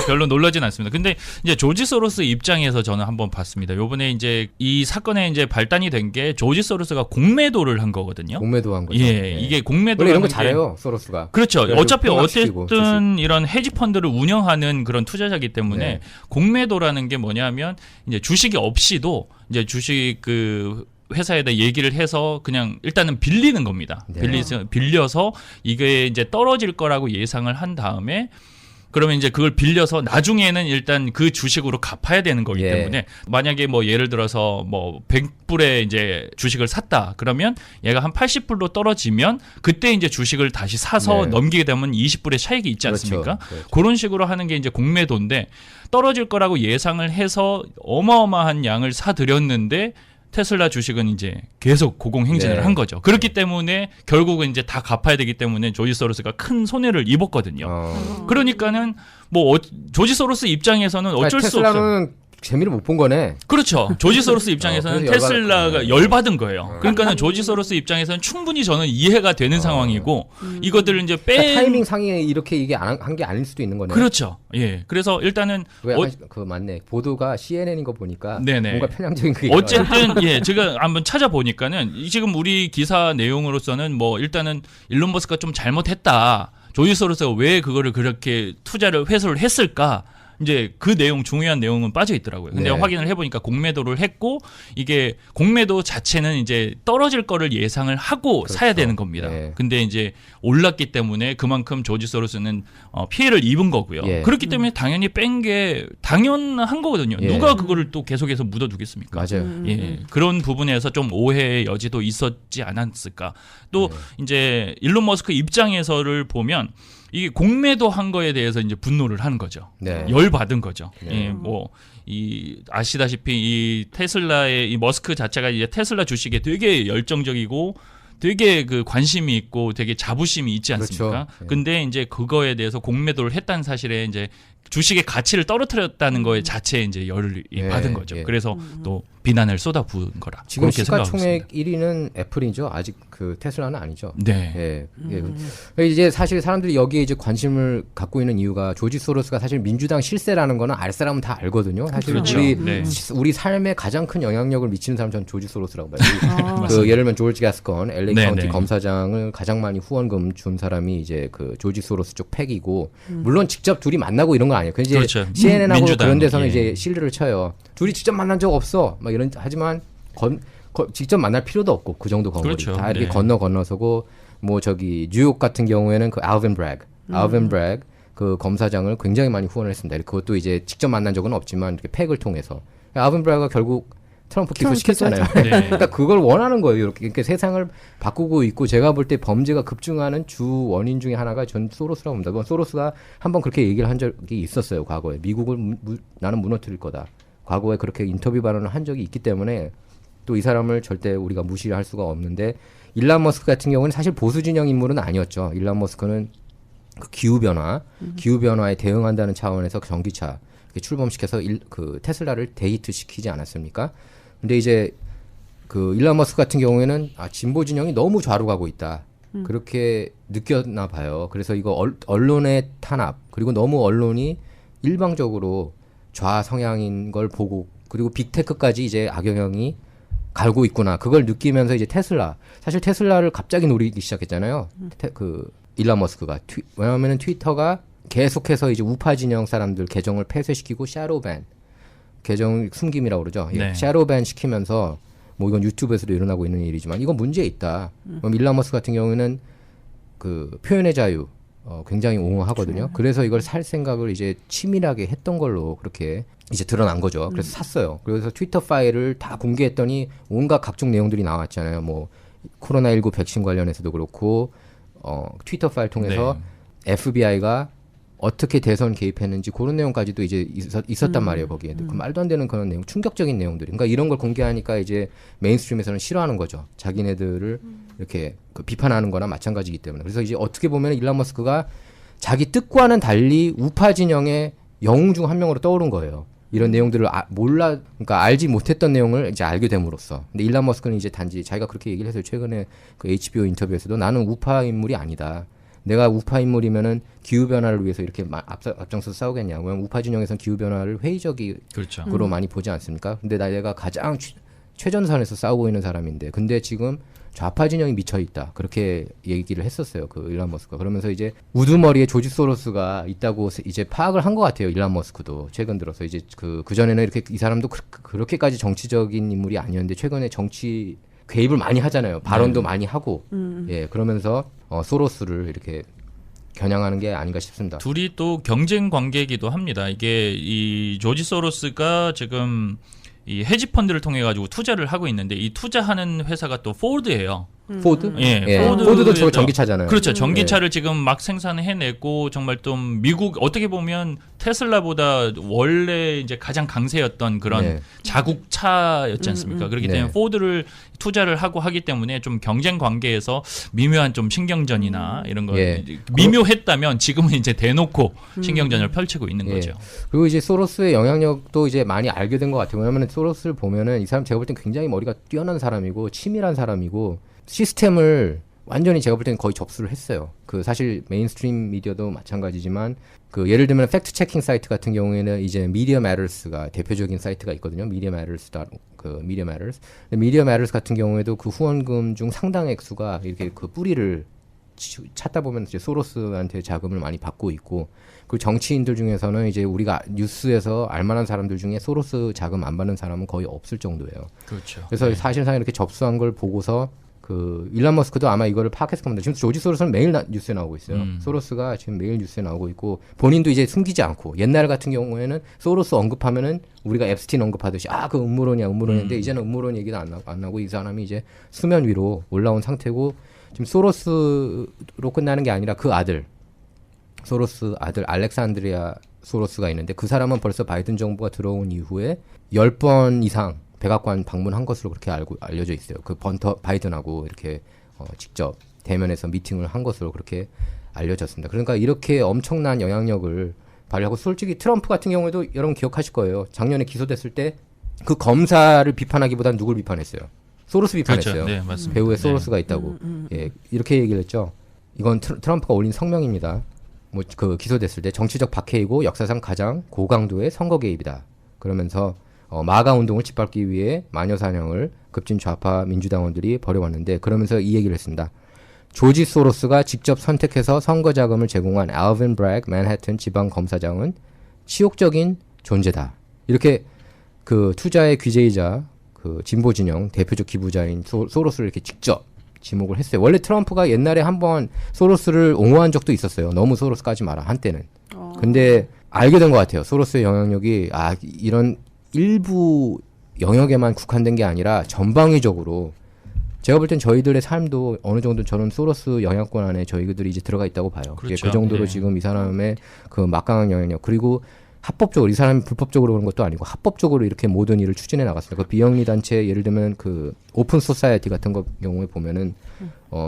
별로 놀라진 않습니다. 근데 이제 조지 소로스 입장에서 저는 한번 봤습니다. 요번에 이제 이 사건에 이제 발단이 된 게 조지 소로스가 공매도를 한 거거든요. 공매도 한 거죠. 예, 네. 이게 공매도 원래 이런 거 잘해요, 소로스가. 그렇죠. 그래서 어차피 폭락시키고, 어쨌든 이런 헤지 펀드를 운영하는 그런 투자자이기 때문에 네. 공매도라는 게 뭐냐면 이제 주식이 없이도 이제 주식 그 회사에다 얘기를 해서 그냥 일단은 빌리는 겁니다. 네. 빌려서 이게 이제 떨어질 거라고 예상을 한 다음에 그러면 이제 그걸 빌려서 나중에는 일단 그 주식으로 갚아야 되는 거기 예. 때문에 만약에 뭐 예를 들어서 뭐 100불에 이제 주식을 샀다. 그러면 얘가 한 80불로 떨어지면 그때 이제 주식을 다시 사서 네. 넘기게 되면 20불의 차익이 있지 않습니까? 그렇죠. 그런 식으로 하는 게 이제 공매도인데 떨어질 거라고 예상을 해서 어마어마한 양을 사들였는데 테슬라 주식은 이제 계속 고공행진을 네. 한 거죠. 그렇기 때문에 결국은 이제 다 갚아야 되기 때문에 조지 소로스가 큰 손해를 입었거든요. 그러니까는 뭐 조지 소로스 입장에서는 어쩔 수 없어요. 테슬라는 재미를 못 본 거네. 그렇죠. 조지 소로스 입장에서는 그래서 테슬라가 열받은 거예요. 그러니까는 조지 소로스 입장에서는 충분히 저는 이해가 되는 상황이고 이것들을 이제 그러니까 타이밍 상에 이렇게 이게 한 게 아닐 수도 있는 거네. 그렇죠. 예. 그래서 일단은 왜 그 맞네. 보도가 CNN인 거 보니까 네네. 뭔가 편향적인 그게 어쨌든 예, 제가 한번 찾아보니까는 지금 우리 기사 내용으로서는 뭐 일단은 일론 머스크가 좀 잘못했다. 조지 소로스가 왜 그거를 그렇게 투자를 회수를 했을까? 이제 그 내용 중요한 내용은 빠져 있더라고요. 근데 네. 확인을 해보니까 공매도를 했고 이게 공매도 자체는 이제 떨어질 거를 예상을 하고 그렇죠. 사야 되는 겁니다. 네. 근데 이제 올랐기 때문에 그만큼 조지 소로스는 피해를 입은 거고요. 예. 그렇기 때문에 당연히 뺀 게 당연한 거거든요. 예. 누가 그거를 또 계속해서 묻어두겠습니까? 맞아요. 예, 그런 부분에서 좀 오해의 여지도 있었지 않았을까. 또 이제 일론 머스크 입장에서를 보면 이게 공매도 한 거에 대해서 이제 분노를 하는 거죠. 네. 열 받은 거죠. 네. 예, 뭐 이 아시다시피 이 테슬라의 이 머스크 자체가 이제 테슬라 주식에 되게 열정적이고 되게 그 관심이 있고 되게 자부심이 있지 않습니까? 그렇죠. 네. 근데 이제 그거에 대해서 공매도를 했다는 사실에 이제 주식의 가치를 떨어뜨렸다는 거에 자체에 이제 열을 네, 받은 거죠. 예. 그래서 또 비난을 쏟아부은 거라. 지금 그렇게 생각하고 시가총액 있습니다. 1위는 애플이죠. 아직 그 테슬라는 아니죠. 네. 예. 이제 사실 사람들이 여기에 이제 관심을 갖고 있는 이유가 조지 소로스가 사실 민주당 실세라는 거는 알 사람은 다 알거든요. 사실 그렇죠. 네. 우리 삶에 가장 큰 영향력을 미치는 사람은 저는 조지 소로스라고 봐요. 그 맞습니다. 예를 들면 조지 가스건 LA 네, 카운티 네. 검사장을 가장 많이 후원금 준 사람이 이제 그 조지 소로스 쪽 팩이고 물론 직접 둘이 만나고 이런 건 아니에요. 그래서 이제 그렇죠. CNN하고 민주당, 그런 데서는 예. 이제 실드를 쳐요. 둘이 직접 만난 적 없어. 막 이런 하지만 직접 만날 필요도 없고 그 정도 건물이 그렇죠. 다 이렇게 네. 건너서고 뭐 저기 뉴욕 같은 경우에는 그 알빈 브래그 그 검사장을 굉장히 많이 후원을 했습니다. 그것도 이제 직접 만난 적은 없지만 이렇게 팩을 통해서 알빈 브래그가 결국 트럼프 기소시켰잖아요. 네. 그러니까 그걸 원하는 거예요. 이렇게 세상을 바꾸고 있고 제가 볼 때 범죄가 급증하는 주 원인 중에 하나가 전 소로스라고 봅니다. 소로스가 한번 그렇게 얘기를 한 적이 있었어요. 과거에 미국을 나는 무너뜨릴 거다. 과거에 그렇게 인터뷰 발언을 한 적이 있기 때문에 또 이 사람을 절대 우리가 무시할 수가 없는데 일론 머스크 같은 경우는 사실 보수 진영 인물은 아니었죠. 일론 머스크는 그 기후 변화에 대응한다는 차원에서 전기차 출범시켜서 그 테슬라를 데이트 시키지 않았습니까? 근데 이제 그 일론 머스크 같은 경우에는 진보 진영이 너무 좌로 가고 있다. 그렇게 느꼈나 봐요. 그래서 이거 언론의 탄압 그리고 너무 언론이 일방적으로 좌성향인 걸 보고 그리고 빅테크까지 이제 악영향이 갈고 있구나. 그걸 느끼면서 이제 사실 테슬라를 갑자기 노리기 시작했잖아요. 그 일론 머스크가 왜냐하면은 트위터가 계속해서 이제 우파 진영 사람들 계정을 폐쇄시키고 샤도우밴 계정 숨김이라고 그러죠. 네. 샤도우밴 시키면서 뭐 이건 유튜브에서도 일어나고 있는 일이지만 이건 문제 있다. 그럼 일론 머스크 같은 경우에는 그 표현의 자유 굉장히 옹호하거든요. 그래서 이걸 살 생각을 이제 치밀하게 했던 걸로 그렇게 이제 드러난 거죠. 그래서 샀어요. 그래서 트위터 파일을 다 공개했더니 온갖 각종 내용들이 나왔잖아요. 뭐 코로나19 백신 관련해서도 그렇고 트위터 파일 통해서 FBI가 어떻게 대선 개입했는지 그런 내용까지도 이제 있었단 말이에요. 거기에 그 말도 안 되는 그런 내용, 충격적인 내용들이. 그러니까 이런 걸 공개하니까 이제 메인스트림에서는 싫어하는 거죠. 자기네들을 이렇게 그 비판하는 거나 마찬가지이기 때문에. 그래서 이제 어떻게 보면 일론 머스크가 자기 뜻과는 달리 우파 진영의 영웅 중 한 명으로 떠오른 거예요. 이런 내용들을 그러니까 알지 못했던 내용을 이제 알게 됨으로써. 근데 일론 머스크는 이제 단지 자기가 그렇게 얘기를 했어요. 최근에 그 HBO 인터뷰에서도 나는 우파 인물이 아니다. 내가 우파 인물이면은 기후 변화를 위해서 이렇게 앞장서서 싸우겠냐? 왜냐면 우파 진영에서는 기후 변화를 회의적으로 그렇죠. 많이 보지 않습니까? 근데 내가 가장 최전선에서 싸우고 있는 사람인데, 근데 지금 좌파 진영이 미쳐 있다. 그렇게 얘기를 했었어요. 그 일론 머스크가. 그러면서 이제 우두머리에 조지 소로스가 있다고 이제 파악을 한 것 같아요. 일론 머스크도 최근 들어서 이제 그 전에는 이렇게 이 사람도 그렇게까지 정치적인 인물이 아니었는데 최근에 정치 개입을 많이 하잖아요. 발언도 많이 하고. 예, 그러면서 소로스를 이렇게 겨냥하는 게 아닌가 싶습니다. 둘이 또 경쟁 관계이기도 합니다. 이게 이 조지 소로스가 지금 이 헤지 펀드를 통해 가지고 투자를 하고 있는데 이 투자하는 회사가 또 포드예요. 포드? 예, 포드도 저 전기차잖아요. 그렇죠. 전기차를 지금 막 생산해내고 정말 좀 미국 어떻게 보면 테슬라보다 원래 이제 가장 강세였던 그런 자국차였지 않습니까? 그렇기 때문에 포드를 투자를 하고 하기 때문에 좀 경쟁 관계에서 미묘한 좀 신경전이나 이런 거 미묘했다면 지금은 이제 대놓고 신경전을 펼치고 있는 거죠. 그리고 이제 소로스의 영향력도 이제 많이 알게 된 것 같아요. 왜냐하면 소로스를 보면은 이 사람 제가 볼 땐 굉장히 머리가 뛰어난 사람이고 치밀한 사람이고 시스템을 완전히 제가 볼 때는 거의 접수를 했어요. 그 사실 메인스트림 미디어도 마찬가지지만 그 예를 들면 팩트 체킹 사이트 같은 경우에는 이제 미디어 매터스가 대표적인 사이트가 있거든요. 미디어 매터스. 근데 미디어 매터스 같은 경우에도 그 후원금 중 상당 액수가 이렇게 그 뿌리를 찾다 보면 이제 소로스한테 자금을 많이 받고 있고, 그 정치인들 중에서는 이제 우리가 뉴스에서 알만한 사람들 중에 소로스 자금 안 받는 사람은 거의 없을 정도예요. 그렇죠. 그래서 사실상 이렇게 접수한 걸 보고서 그 일론 머스크도 아마 이거를 파악했을 겁니다. 지금 조지 소로스는 매일 뉴스에 나오고 있어요. 소로스가 지금 매일 뉴스에 나오고 있고 본인도 이제 숨기지 않고, 옛날 같은 경우에는 소로스 언급하면은 우리가 앱스틴 언급하듯이 그 음모론인데 이제는 음모론 얘기도 안 나고 이 사람이 이제 수면 위로 올라온 상태고, 지금 소로스로 끝나는 게 아니라 그 아들, 소로스 아들 알렉산드리아 소로스가 있는데 그 사람은 벌써 바이든 정부가 들어온 이후에 10번 이상 백악관 방문한 것으로 그렇게 알려져 있어요. 그 바이든하고 이렇게 직접 대면에서 미팅을 한 것으로 그렇게 알려졌습니다. 그러니까 이렇게 엄청난 영향력을 발휘하고, 솔직히 트럼프 같은 경우에도 여러분 기억하실 거예요. 작년에 기소됐을 때 그 검사를 비판하기보다는 누굴 비판했어요? 소로스 비판했어요. 그렇죠. 네, 맞습니다. 배우에 소로스가 있다고. 예, 이렇게 얘기를 했죠. 이건 트럼프가 올린 성명입니다. 뭐 그 기소됐을 때 정치적 박해이고 역사상 가장 고강도의 선거 개입이다. 그러면서 마가 운동을 짓밟기 위해 마녀 사냥을 급진 좌파 민주당원들이 벌여왔는데, 그러면서 이 얘기를 했습니다. 조지 소로스가 직접 선택해서 선거 자금을 제공한 알빈 브렉 맨해튼 지방 검사장은 치욕적인 존재다. 이렇게 그 투자의 귀재이자 그 진보 진영 대표적 기부자인 소로스를 이렇게 직접 지목을 했어요. 원래 트럼프가 옛날에 한번 소로스를 옹호한 적도 있었어요. 너무 소로스 까지 마라, 한때는. 근데 알게 된 것 같아요. 소로스의 영향력이 이런 일부 영역에만 국한된 게 아니라 전방위적으로, 제가 볼 땐 저희들의 삶도 어느 정도 저는 소로스 영향권 안에 저희들이 이제 들어가 있다고 봐요. 그렇죠. 그 정도로 지금 이 사람의 그 막강한 영향력, 그리고 합법적으로, 이 사람이 불법적으로 그런 것도 아니고 합법적으로 이렇게 모든 일을 추진해 나갔습니다. 그 비영리 단체, 예를 들면 그 오픈 소사이어티 같은 경우에 보면은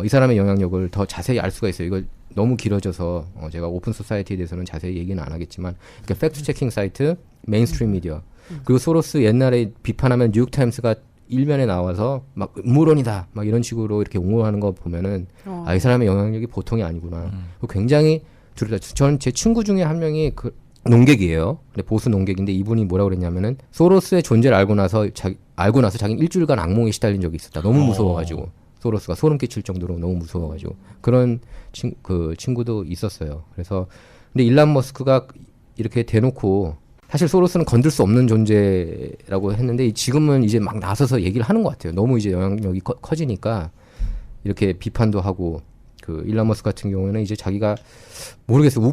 이 사람의 영향력을 더 자세히 알 수가 있어요. 이걸 너무 길어져서 제가 오픈 소사이어티에 대해서는 자세히 얘기는 안 하겠지만, 그러니까 팩트 체킹 사이트, 메인스트림 미디어, 그리고 소로스 옛날에 비판하면 뉴욕타임스가 일면에 나와서 막 음모론이다 막 이런 식으로 이렇게 옹호하는 거 보면은 이 사람의 영향력이 보통이 아니구나. 굉장히 두렵다. 전 제 친구 중에 한 명이 그 농객이에요. 근데 보수 농객인데 이분이 뭐라고 그랬냐면은 소로스의 존재를 알고 나서 자기는 일주일간 악몽에 시달린 적이 있었다. 너무 무서워가지고 소로스가 소름 끼칠 정도로 너무 무서워가지고 그런 친구도 있었어요. 그래서 근데 일론 머스크가 이렇게 대놓고, 사실 소로스는 건들 수 없는 존재라고 했는데 지금은 이제 막 나서서 얘기를 하는 것 같아요. 너무 이제 영향력이 커지니까 이렇게 비판도 하고, 그 일론 머스크 같은 경우에는 이제 자기가 모르겠어요.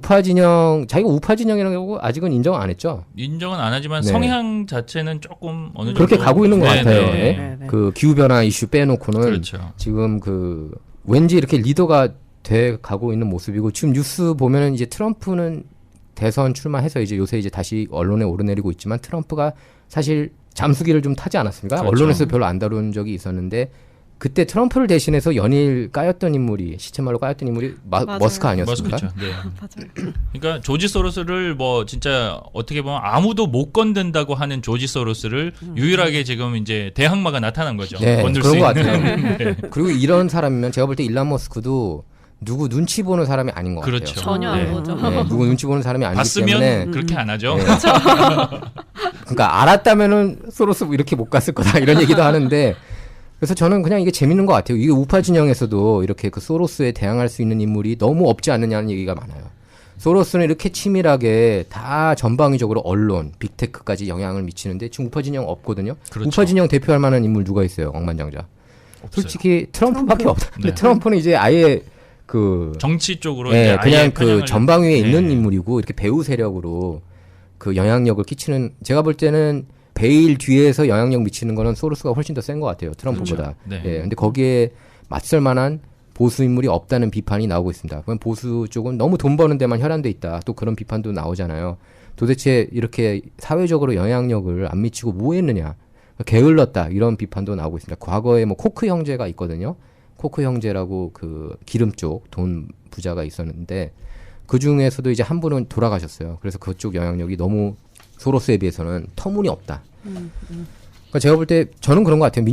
자기가 우파 진영이라는 거 아직은 인정 안 했죠. 인정은 안 하지만 네. 성향 자체는 조금 어느 정도 그렇게 가고 있는 것 같아요. 네. 그 기후 변화 이슈 빼놓고는 그렇죠. 지금 그 왠지 이렇게 리더가 돼 가고 있는 모습이고, 지금 뉴스 보면은 이제 트럼프는 대선 출마해서 이제 요새 이제 다시 언론에 오르내리고 있지만, 트럼프가 사실 잠수기를 좀 타지 않았습니까? 그렇죠. 언론에서 별로 안 다룬 적이 있었는데 그때 트럼프를 대신해서 연일 까였던 인물이 시체말로 까였던 인물이 맞아요. 머스크 아니었습니까? 머스크죠. 네. 맞아요. 그러니까 조지 소로스를 뭐 진짜 어떻게 보면 아무도 못 건든다고 하는 조지 소로스를 유일하게 지금 이제 대항마가 나타난 거죠. 네, 건들 그런 수 것 있는. 같아요. 네. 그리고 이런 사람이면 제가 볼 때 일란 머스크도 누구 눈치 보는 사람이 아닌 것 그렇죠. 같아요. 전혀 네. 안 보죠. 네, 누구 눈치 보는 사람이 아니기 봤으면 때문에 그렇게 안 하죠. 네. 그러니까 알았다면은 소로스 이렇게 못 갔을 거다 이런 얘기도 하는데 그래서 저는 그냥 이게 재밌는 것 같아요. 이게 우파 진영에서도 이렇게 그 소로스에 대항할 수 있는 인물이 너무 없지 않느냐는 얘기가 많아요. 소로스는 이렇게 치밀하게 다 전방위적으로 언론, 빅테크까지 영향을 미치는데 지금 우파 진영 없거든요. 그렇죠. 우파 진영 대표할 만한 인물 누가 있어요? 억만장자. 없어요. 솔직히 트럼프밖에 없다. 근데 네. 트럼프는 이제 아예 그 정치 쪽으로 네, 이제 아예 그냥 그 편향을- 전방위에 네. 있는 인물이고 이렇게 배우 세력으로 그 영향력을 끼치는 제가 볼 때는 베일 뒤에서 영향력 미치는 거는 소로스가 훨씬 더 센 것 같아요. 트럼프보다. 그렇죠. 네. 예, 근데 거기에 맞설 만한 보수 인물이 없다는 비판이 나오고 있습니다. 그럼 보수 쪽은 너무 돈 버는 데만 혈안돼 있다. 또 그런 비판도 나오잖아요. 도대체 이렇게 사회적으로 영향력을 안 미치고 뭐 했느냐. 게을렀다. 이런 비판도 나오고 있습니다. 과거에 뭐 코크 형제가 있거든요. 코크 형제라고 그 기름 쪽 돈 부자가 있었는데 그 중에서도 이제 한 분은 돌아가셨어요. 그래서 그쪽 영향력이 너무 소로스에 비해서는 터무니없다. 그러니까 제가 볼 때 저는 그런 것 같아요.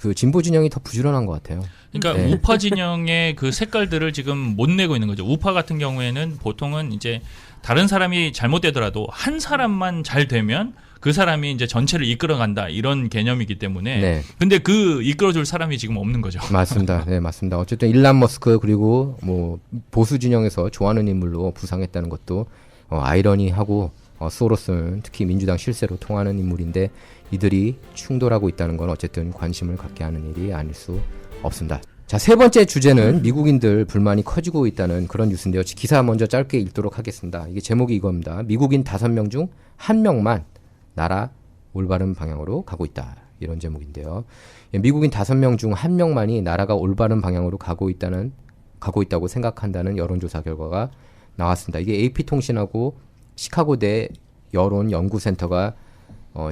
그 진보 진영이 더 부지런한 것 같아요. 그러니까 네. 우파 진영의 그 색깔들을 지금 못 내고 있는 거죠. 우파 같은 경우에는 보통은 이제 다른 사람이 잘못되더라도 한 사람만 잘 되면 그 사람이 이제 전체를 이끌어간다 이런 개념이기 때문에. 네. 근데 그 이끌어줄 사람이 지금 없는 거죠. 맞습니다. 네, 맞습니다. 어쨌든 일란 머스크 그리고 뭐 보수 진영에서 좋아하는 인물로 부상했다는 것도 아이러니하고 소로스는 특히 민주당 실세로 통하는 인물인데 이들이 충돌하고 있다는 건 어쨌든 관심을 갖게 하는 일이 아닐 수 없습니다. 자, 세 번째 주제는 미국인들 불만이 커지고 있다는 그런 뉴스인데요. 기사 먼저 짧게 읽도록 하겠습니다. 이게 제목이 이겁니다. 미국인 5명 중 1명만 나라 올바른 방향으로 가고 있다. 이런 제목인데요. 미국인 5명 중 1명만이 나라가 올바른 방향으로 가고 있다고 생각한다는 여론조사 결과가 나왔습니다. 이게 AP통신하고 시카고대 여론연구센터가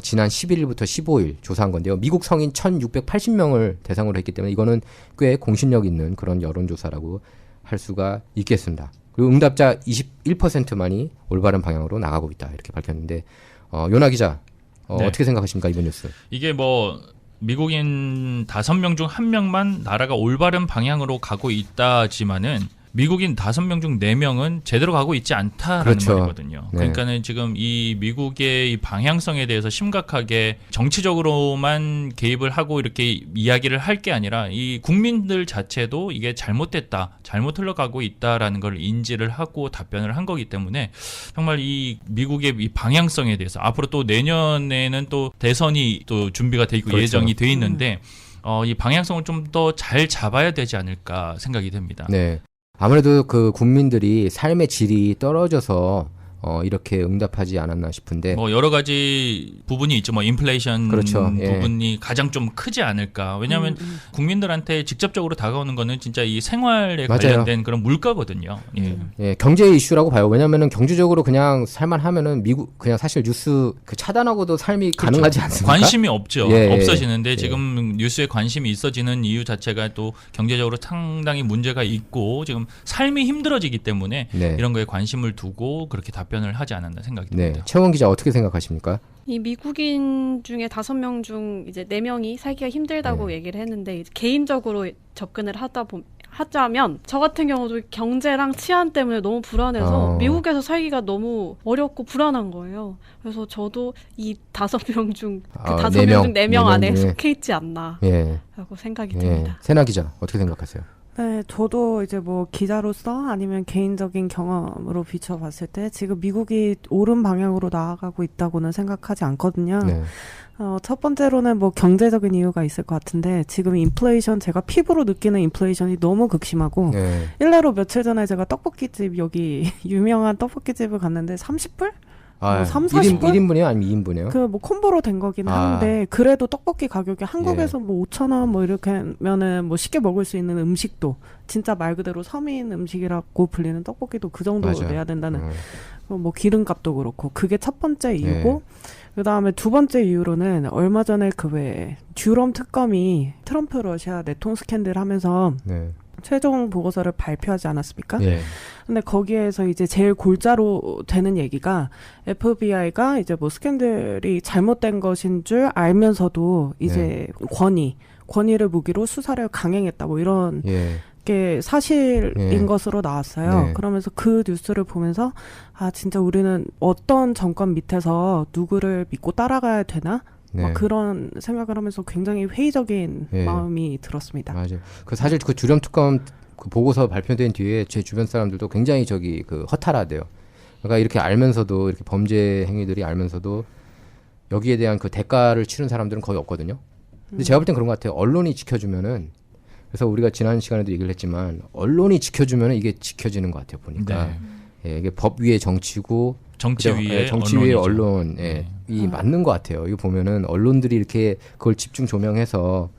지난 11일부터 15일 조사한 건데요. 미국 성인 1,680명을 대상으로 했기 때문에 이거는 꽤 공신력 있는 그런 여론조사라고 할 수가 있겠습니다. 그리고 응답자 21%만이 올바른 방향으로 나가고 있다. 이렇게 밝혔는데 요나 기자 네. 어떻게 생각하십니까? 이번 뉴스. 이게 뭐 미국인 5명 중 1명만 나라가 올바른 방향으로 가고 있다지만은 미국인 5명 중 4명은 제대로 가고 있지 않다라는 그렇죠. 말이거든요. 네. 그러니까는 지금 이 미국의 이 방향성에 대해서 심각하게 정치적으로만 개입을 하고 이렇게 이야기를 할 게 아니라 이 국민들 자체도 이게 잘못됐다, 잘못 흘러가고 있다라는 걸 인지를 하고 답변을 한 거기 때문에 정말 이 미국의 이 방향성에 대해서 앞으로 또 내년에는 또 대선이 또 준비가 돼 있고 그렇죠. 예정이 돼 있는데 이 방향성을 좀 더 잘 잡아야 되지 않을까 생각이 됩니다. 네. 아무래도 그 국민들이 삶의 질이 떨어져서 이렇게 응답하지 않았나 싶은데 뭐 여러 가지 부분이 있죠. 뭐 인플레이션 그렇죠. 예. 부분이 가장 좀 크지 않을까. 왜냐하면 국민들한테 직접적으로 다가오는 거는 진짜 이 생활에 맞아요. 관련된 그런 물가거든요. 예. 예, 경제 이슈라고 봐요. 왜냐면은 경제적으로 그냥 살만하면은 미국 그냥 사실 뉴스 그 차단하고도 삶이 가능하지 않습니까? 관심이 없죠. 예, 없어지는데 예. 지금 뉴스에 관심이 있어지는 이유 자체가 또 경제적으로 상당히 문제가 있고 지금 삶이 힘들어지기 때문에 네. 이런 거에 관심을 두고 그렇게 답변을 하지 않았나 생각이 네. 듭니다. 최원 기자 어떻게 생각하십니까? 이 미국인 중에 5명 중 이제 4명이 살기가 힘들다고 네. 얘기를 했는데 이제 개인적으로 접근을 하자면 저 같은 경우도 경제랑 치안 때문에 너무 불안해서 미국에서 살기가 너무 어렵고 불안한 거예요. 그래서 저도 이 5명 중 그 5명 중 4명 안에 중에. 속해 있지 않나 예. 라고 생각이 예. 듭니다. 세나 기자 어떻게 생각하세요? 네, 저도 이제 뭐 기자로서 아니면 개인적인 경험으로 비춰봤을 때 지금 미국이 옳은 방향으로 나아가고 있다고는 생각하지 않거든요. 네. 첫 번째로는 뭐 경제적인 이유가 있을 것 같은데 지금 인플레이션 제가 피부로 느끼는 인플레이션이 너무 극심하고 네. 일례로 며칠 전에 제가 떡볶이집 여기 유명한 떡볶이집을 갔는데 30불? 아, 3, 40 분? 1인분이요? 아니면 2인분이요? 그 뭐 콤보로 된 거긴 한데 그래도 떡볶이 가격이 한국에서 뭐 5,000원 뭐 이렇게 하면은 뭐 쉽게 먹을 수 있는 음식도 진짜 말 그대로 서민 음식이라고 불리는 떡볶이도 그 정도 맞아요. 내야 된다는 뭐 기름값도 그렇고 그게 첫 번째 이유고 그다음에 두 번째 이유로는 얼마 전에 그 왜 듀럼 특검이 트럼프 러시아 내통 스캔들 하면서 네. 최종 보고서를 발표하지 않았습니까? 예. 근데 거기에서 이제 제일 골자로 되는 얘기가 FBI가 이제 뭐 스캔들이 잘못된 것인 줄 알면서도 이제 권위를 무기로 수사를 강행했다 뭐 이런 예. 게 사실인 네. 것으로 나왔어요. 네. 그러면서 그 뉴스를 보면서 아 진짜 우리는 어떤 정권 밑에서 누구를 믿고 따라가야 되나? 네. 막 그런 생각을 하면서 굉장히 회의적인 네. 마음이 들었습니다. 맞아요. 그 사실 그 듀럼 특검 그 보고서 발표된 뒤에 제 주변 사람들도 굉장히 그 허탈하대요. 그러니까 이렇게 알면서도 이렇게 범죄 행위들이 알면서도 여기에 대한 그 대가를 치른 사람들은 거의 없거든요. 근데 제가 볼 땐 그런 것 같아요. 언론이 지켜주면은 그래서 우리가 지난 시간에도 얘기를 했지만 언론이 지켜주면은 이게 지켜지는 것 같아요. 보니까 네. 예, 이게 법 위에 정치고 정치 그죠? 위에 예, 정치 위에 언론이죠. 언론 예, 이 맞는 것 같아요. 이거 보면은 언론들이 이렇게 그걸 집중 조명해서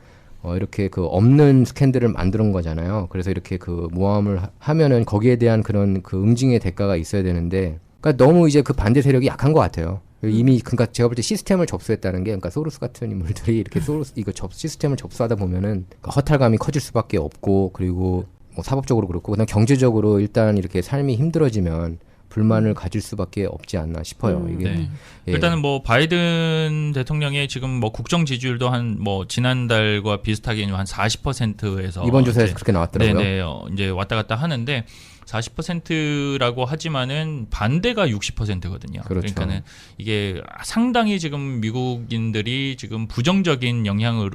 이렇게 그 없는 스캔들을 만드는 거잖아요. 그래서 이렇게 그 모함을 하면은 거기에 대한 그런 그 응징의 대가가 있어야 되는데, 그러니까 너무 이제 그 반대 세력이 약한 것 같아요. 이미 그러니까 제가 볼 때 시스템을 접수했다는 게, 그러니까 소로스 같은 인물들이 이렇게 소로스 이거 시스템을 접수하다 보면은 허탈감이 커질 수밖에 없고, 그리고 뭐 사법적으로 그렇고, 그다음 경제적으로 일단 이렇게 삶이 힘들어지면 불만을 가질 수밖에 없지 않나 싶어요. 이게 네. 예. 일단은 뭐 바이든 대통령의 지금 뭐 국정 지지율도 한 뭐 지난달과 비슷하게 한 40%에서 이번 조사에서 그렇게 나왔더라고요. 네네 이제 왔다 갔다 하는데 40%라고 하지만은 반대가 60%거든요. 그렇죠. 그러니까는 이게 상당히 지금 미국인들이 지금 부정적인 영향을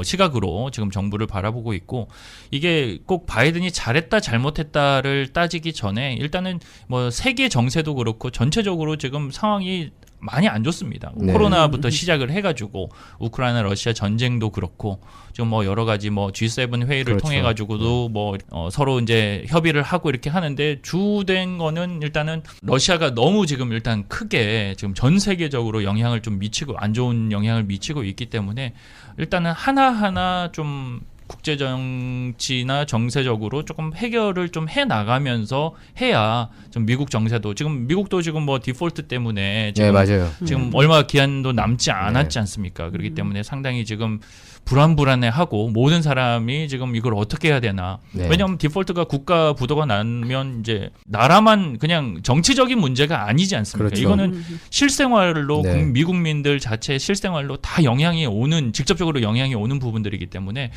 시각으로 지금 정부를 바라보고 있고, 이게 꼭 바이든이 잘했다 잘못했다를 따지기 전에 일단은 뭐 세계 정세도 그렇고 전체적으로 지금 상황이 많이 안 좋습니다. 네. 코로나부터 시작을 해가지고 우크라이나 러시아 전쟁도 그렇고 지금 뭐 여러 가지 뭐 G7 회의를 그렇죠. 통해 가지고도 뭐 서로 이제 협의를 하고 이렇게 하는데, 주된 거는 일단은 러시아가 너무 지금 일단 크게 지금 전 세계적으로 영향을 좀 미치고 안 좋은 영향을 미치고 있기 때문에 일단은 하나하나 좀 국제 정치나 정세적으로 조금 해결을 좀 해 나가면서 해야 좀 미국 정세도 지금 미국도 지금 뭐 디폴트 때문에 지금 네, 맞아요. 지금 얼마 기한도 남지 않았지 않습니까? 그렇기 때문에 상당히 지금 불안해하고 모든 사람이 지금 이걸 어떻게 해야 되나. 네. 왜냐하면 디폴트가 국가 부도가 나면 이제 나라만 그냥 정치적인 문제가 아니지 않습니까? 그렇죠. 이거는 실생활로 네. 미국민들 자체의 실생활로 다 영향이 오는, 직접적으로 영향이 오는 부분들이기 때문에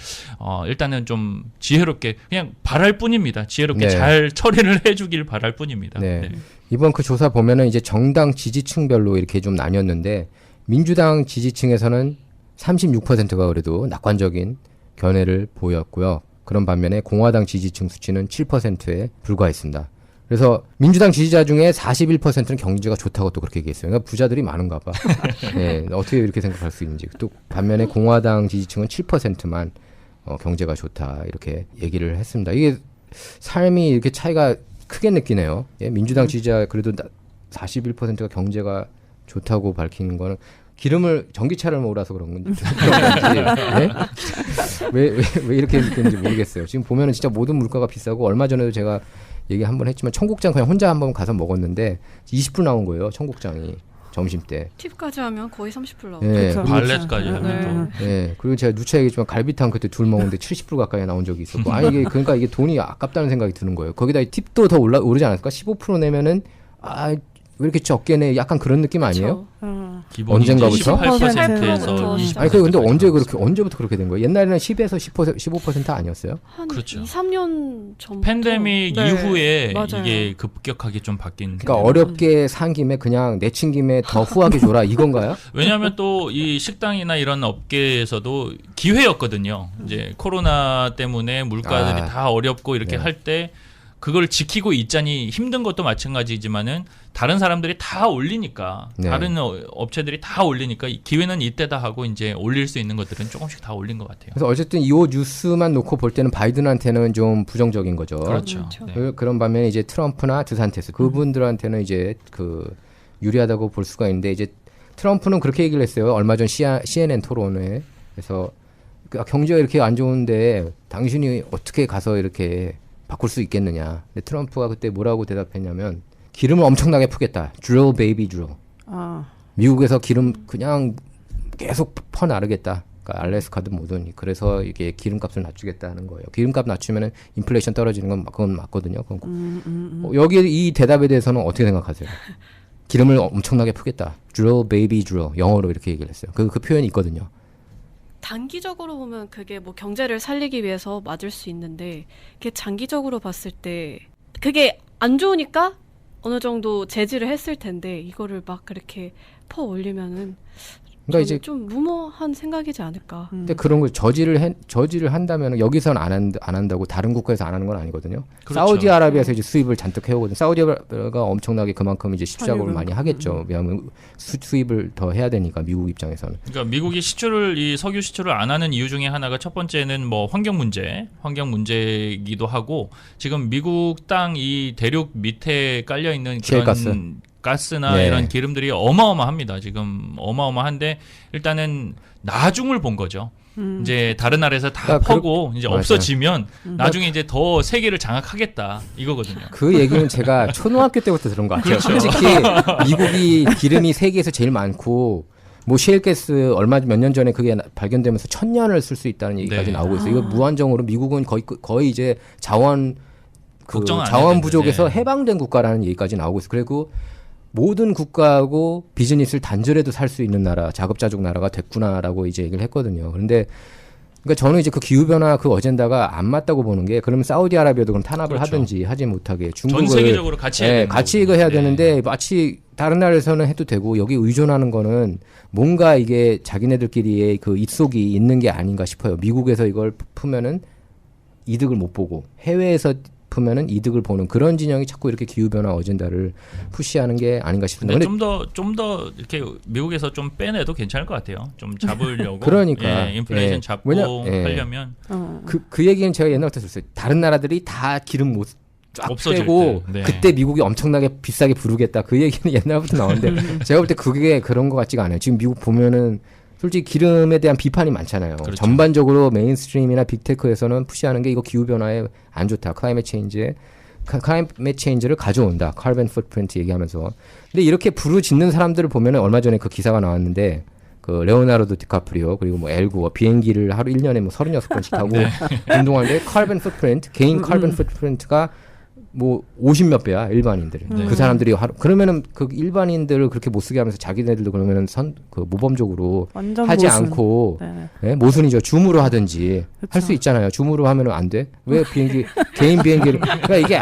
일단은 좀 지혜롭게 그냥 바랄 뿐입니다. 지혜롭게 네. 잘 처리를 해주길 바랄 뿐입니다. 네. 네. 이번 그 조사 보면은 이제 정당 지지층별로 이렇게 좀 나뉘었는데, 민주당 지지층에서는 36%가 그래도 낙관적인 견해를 보였고요. 그런 반면에 공화당 지지층 수치는 7%에 불과했습니다. 그래서 민주당 지지자 중에 41%는 경제가 좋다고 또 그렇게 얘기했어요. 그러니까 부자들이 많은가 봐. 네, 어떻게 이렇게 생각할 수 있는지. 또 반면에 공화당 지지층은 7%만 경제가 좋다 이렇게 얘기를 했습니다. 이게 삶이 이렇게 차이가 크게 느끼네요. 예, 민주당 지지자 그래도 41%가 경제가 좋다고 밝히는 거는 전기차를 몰아서 그런 건지, 네? 왜 이렇게 느끼는지 모르겠어요. 지금 보면은 진짜 모든 물가가 비싸고, 얼마 전에도 제가 얘기 한번 했지만 청국장 그냥 혼자 한번 가서 먹었는데 20불 나온 거예요. 청국장이 점심 때. 팁까지 하면 거의 30불 나오죠. 예. 그쵸. 발렛까지 네. 하면 또 예. 그리고 제가 누차 얘기했지만 갈비탕 그때 둘 먹었는데 70불 가까이 나온 적이 있었고, 아니 이게 그러니까 이게 돈이 아깝다는 생각이 드는 거예요. 거기다 팁도 더 오르지 않았을까? 15% 내면은 왜 이렇게 적게 내? 약간 그런 느낌 아니에요? 기본이 언젠가부터? 18%에서 20%. 아니 근데 언제부터 그렇게 된 거예요? 옛날에는 10에서 15% 아니었어요? 한 그렇죠. 2, 3년 전부터. 팬데믹 네, 이후에 맞아요. 이게 급격하게 좀 바뀐. 그러니까 어렵게 산 김에 그냥 내친 김에 더 후하게 줘라 이건가요? 왜냐하면 또 이 식당이나 이런 업계에서도 기회였거든요. 이제 코로나 때문에 물가들이 다 어렵고 이렇게 네. 할 때 그걸 지키고 있자니 힘든 것도 마찬가지지만은 다른 사람들이 다 올리니까, 네. 다른 업체들이 다 올리니까 이 기회는 이때다 하고 이제 올릴 수 있는 것들은 조금씩 다 올린 것 같아요. 그래서 어쨌든 이 뉴스만 놓고 볼 때는 바이든한테는 좀 부정적인 거죠. 그렇죠. 그렇죠. 네. 그런 반면에 이제 트럼프나 드산테스 그분들한테는 이제 그 유리하다고 볼 수가 있는데, 이제 트럼프는 그렇게 얘기를 했어요. 얼마 전 CNN 토론회. 그래서 경제가 이렇게 안 좋은데 당신이 어떻게 가서 이렇게 바꿀 수 있겠느냐. 근데 트럼프가 그때 뭐라고 대답했냐면, 기름을 엄청나게 푸겠다. Drill baby drill. 미국에서 기름 그냥 계속 퍼나르겠다. 그러니까 알래스카든 뭐든 그래서 이게 기름값을 낮추겠다는 거예요. 기름값 낮추면은 인플레이션 떨어지는 건 그건 맞거든요. 여기 이 대답에 대해서는 어떻게 생각하세요? 기름을 엄청나게 푸겠다. drill baby drill 영어로 이렇게 얘기를 했어요. 그 표현이 있거든요. 단기적으로 보면 그게 뭐 경제를 살리기 위해서 맞을 수 있는데 그게 장기적으로 봤을 때 그게 안 좋으니까 어느 정도 제지를 했을 텐데 이거를 막 그렇게 퍼 올리면은 그러니까 이제 좀 무모한 생각이지 않을까. 근데 그런 걸 저지를 한다면 여기서는 안 한다고 다른 국가에서 안 하는 건 아니거든요. 그렇죠. 사우디아라비아에서 이제 수입을 잔뜩 해오거든요. 사우디아라비아가 엄청나게 그만큼 이제 시추작업을 많이 하겠죠. 왜냐하면 수입을 더 해야 되니까 미국 입장에서는. 그러니까 미국이 이 석유 시출을 안 하는 이유 중에 하나가 첫 번째는 뭐 환경 문제이기도 하고 지금 미국 땅 이 대륙 밑에 깔려 있는 그런 가스나 네. 이런 기름들이 어마어마합니다. 지금 어마어마한데 일단은 나중을 본 거죠. 이제 다른 나라에서 다 퍼고 이제 맞아요. 없어지면 나중에 이제 더 세계를 장악하겠다 이거거든요. 그 얘기는 제가 초등학교 때부터 들은 것 같아요. 그렇죠. 솔직히 미국이 기름이 세계에서 제일 많고 뭐 셰일가스 몇 년 전에 그게 발견되면서 1000년을 쓸 수 있다는 얘기까지 네. 나오고 있어요. 이거 무한정으로 미국은 거의 이제 자원 걱정 안 해야 자원 되는데. 부족에서 해방된 국가라는 얘기까지 나오고 있어요. 그리고 모든 국가하고 비즈니스를 단절해도 살 수 있는 나라, 자급자족 나라가 됐구나라고 이제 얘기를 했거든요. 그런데 그러니까 저는 이제 그 기후변화 그 어젠다가 안 맞다고 보는 게 그러면 사우디아라비아도 그럼 탄압을 그렇죠. 하든지 하지 못하게 전 중국을 세계적으로 같이 해야 되는 같이 거거든요. 이거 해야 네. 되는데 마치 다른 나라에서는 해도 되고 여기 의존하는 거는 뭔가 이게 자기네들끼리의 그 입속이 있는 게 아닌가 싶어요. 미국에서 이걸 풀면은 이득을 못 보고 해외에서 풀면은 이득을 보는 그런 진영이 자꾸 이렇게 기후변화 어젠다를 푸시하는 게 아닌가 싶은데. 근데 좀 더 이렇게 미국에서 좀 빼내도 괜찮을 것 같아요. 좀 잡으려고. 그러니까. 인플레이션 예. 잡고 하려면 그 얘기는 제가 옛날부터 들었어요. 다른 나라들이 다 기름 못 쫙 없어질 빼고 때. 네. 그때 미국이 엄청나게 비싸게 부르겠다. 그 얘기는 옛날부터 나오는데 제가 볼 때 그게 그런 것 같지가 않아요. 지금 미국 보면은 솔직히 기름에 대한 비판이 많잖아요. 그렇죠. 전반적으로 메인스트림이나 빅테크에서는 푸시하는 게 이거 기후변화에 안 좋다. 클라이밋 체인지를 가져온다. 카본 풋프린트 얘기하면서. 근데 이렇게 부르짖는 사람들을 보면은 얼마 전에 그 기사가 나왔는데 그 레오나르도 디카프리오 그리고 뭐 엘고 비행기를 하루 1년에 뭐 36번씩 타고 운동하는데 카본 풋프린트 개인 카본 풋프린트가 뭐 50몇 배야 일반인들. 네. 그 사람들이 그러면은 그 일반인들을 그렇게 못 쓰게 하면서 자기네들도 그러면은 그 모범적으로 완전 하지 모순. 않고 네네. 예? 모순이죠. 줌으로 하든지 할 수 있잖아요. 줌으로 하면은 안 돼? 왜 개인 비행기를 그러니까 이게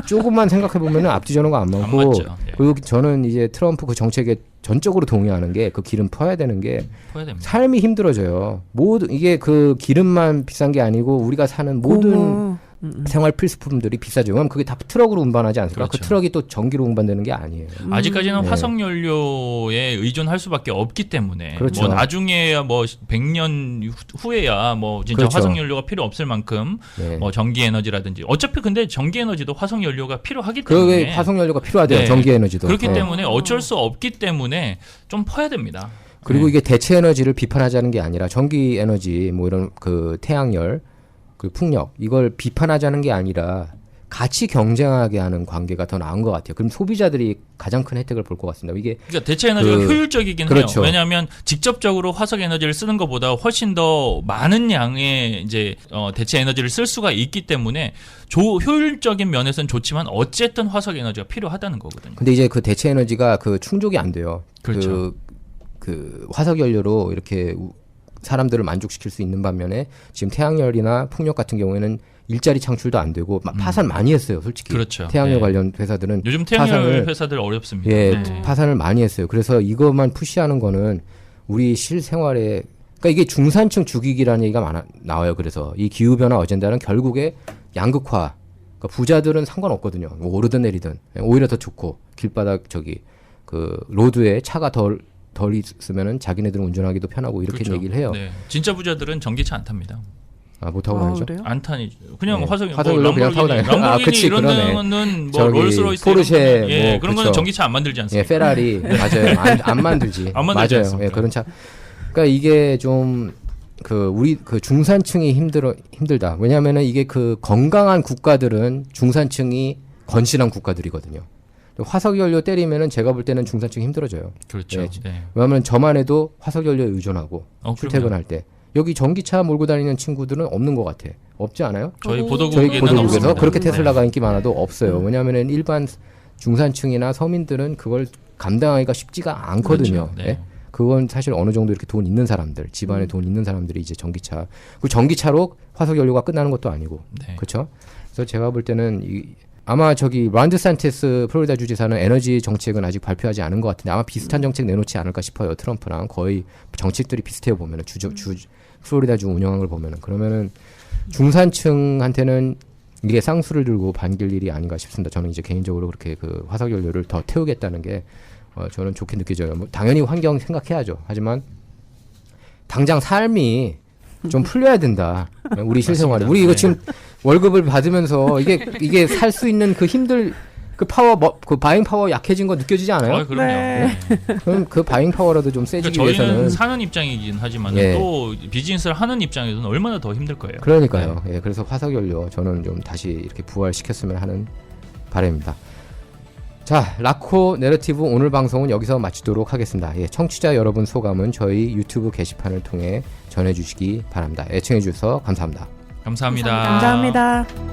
조금만 생각해 보면은 앞뒤 전후가 안 안 맞고 맞죠. 예. 그리고 저는 이제 트럼프 그 정책에 전적으로 동의하는 게 그 기름 퍼야 되는 게 퍼야 됩니다. 삶이 힘들어져요. 이게 그 기름만 비싼 게 아니고 우리가 사는 모든 고무. 생활 필수품들이 비싸죠. 그럼 그게 다 트럭으로 운반하지 않습니까? 그렇죠. 그 트럭이 또 전기로 운반되는 게 아니에요. 아직까지는 네. 화석 연료에 의존할 수밖에 없기 때문에 그렇죠. 뭐 나중에야 뭐 100년 후에야 뭐 진짜 그렇죠. 화석 연료가 필요 없을 만큼 네. 뭐 전기 에너지라든지 어차피 근데 전기 에너지도 화석 연료가 필요하기 그게 때문에 화석 연료가 필요하대요. 네. 전기 에너지도. 그렇기 네. 때문에 어쩔 수 없기 때문에 좀 퍼야 됩니다. 그리고 네. 이게 대체 에너지를 비판하자는 게 아니라 전기 에너지 뭐 이런 그 태양열 그 풍력 이걸 비판하자는 게 아니라 같이 경쟁하게 하는 관계가 더 나은 것 같아요. 그럼 소비자들이 가장 큰 혜택을 볼 것 같습니다. 이게 그러니까 대체 에너지가 효율적이긴 그렇죠. 해요. 왜냐하면 직접적으로 화석 에너지를 쓰는 것보다 훨씬 더 많은 양의 이제 대체 에너지를 쓸 수가 있기 때문에 효율적인 면에서는 좋지만 어쨌든 화석 에너지가 필요하다는 거거든요. 근데 이제 그 대체 에너지가 그 충족이 안 돼요. 그렇죠. 그 화석 연료로 이렇게 사람들을 만족시킬 수 있는 반면에 지금 태양열이나 풍력 같은 경우에는 일자리 창출도 안 되고 파산 많이 했어요, 솔직히. 그렇죠. 태양열 네. 관련 회사들은 요즘 태양열 파산을- 회사들 어렵습니다. 예, 네. 파산을 많이 했어요. 그래서 이것만 푸시하는 거는 우리 실생활에 그러니까 이게 중산층 죽이기라는 얘기가 나와요. 그래서 이 기후변화 어젠다는 결국에 양극화. 그러니까 부자들은 상관없거든요. 뭐 오르든 내리든 오히려 더 좋고 길바닥 그 로드에 차가 덜 있으면은 자기네들은 운전하기도 편하고 이렇게 그렇죠. 얘기를 해요. 네. 진짜 부자들은 전기차 안 탑니다. 못 타고 다니죠? 그래요? 안 타니 그냥 네. 화석 화석연료 그냥 타고 다녀요. 람보르기니 그치, 이런 그러네. 거는 뭐 저기 롤스로이스 포르쉐 이런 거는, 예, 뭐 그런 그쵸. 거는 전기차 안 만들지 예, 않습니까? 페라리 맞아요. 안 만들지. 안 만들지 맞아요. 않습니다. 예, 그런 차. 그러니까 이게 좀 우리 중산층이 힘들다. 왜냐하면은 이게 그 건강한 국가들은 중산층이 건실한 국가들이거든요. 화석연료 때리면은 제가 볼 때는 중산층 힘들어져요. 그렇죠. 예. 네. 왜냐하면 저만 해도 화석연료에 의존하고 출퇴근할 그럼요. 때 여기 전기차 몰고 다니는 친구들은 없는 것 같아. 없지 않아요? 저희 오, 보도국에는 저희 보도국에서 없습니다. 그렇게 네. 테슬라가 인기 많아도 없어요. 왜냐하면 일반 중산층이나 서민들은 그걸 감당하기가 쉽지가 않거든요. 그렇죠. 네. 예? 그건 사실 어느 정도 이렇게 돈 있는 사람들, 집안에 돈 있는 사람들이 이제 전기차, 그 전기차로 화석연료가 끝나는 것도 아니고, 네. 그렇죠? 그래서 제가 볼 때는 아마 저기 론 디샌티스 플로리다 주지사는 에너지 정책은 아직 발표하지 않은 것 같은데 아마 비슷한 정책 내놓지 않을까 싶어요. 트럼프랑 거의 정책들이 비슷해요 보면은 플로리다 주 운영한 걸 보면은 그러면은 중산층한테는 이게 쌍수를 들고 반길 일이 아닌가 싶습니다. 저는 이제 개인적으로 그렇게 그 화석연료를 더 태우겠다는 게 저는 좋게 느껴져요. 뭐 당연히 환경 생각해야죠. 하지만 당장 삶이 좀 풀려야 된다. 우리 실생활에. 우리 이거 네. 지금 월급을 받으면서 이게 살 수 있는 그 힘들 그 그 바잉 파워 약해진 거 느껴지지 않아요? 그럼요. 네. 네. 그럼 그 바잉 파워라도 좀 세지기 그러니까 저희는 위해서는 사는 입장이긴 하지만 예. 또 비즈니스를 하는 입장에서는 얼마나 더 힘들 거예요. 그러니까요. 예, 그래서 화석연료 저는 좀 다시 이렇게 부활시켰으면 하는 바람입니다. 자, 라코 내러티브 오늘 방송은 여기서 마치도록 하겠습니다. 예, 청취자 여러분 소감은 저희 유튜브 게시판을 통해 전해주시기 바랍니다. 애청해 주셔서 감사합니다. 감사합니다. 감사합니다. 감사합니다.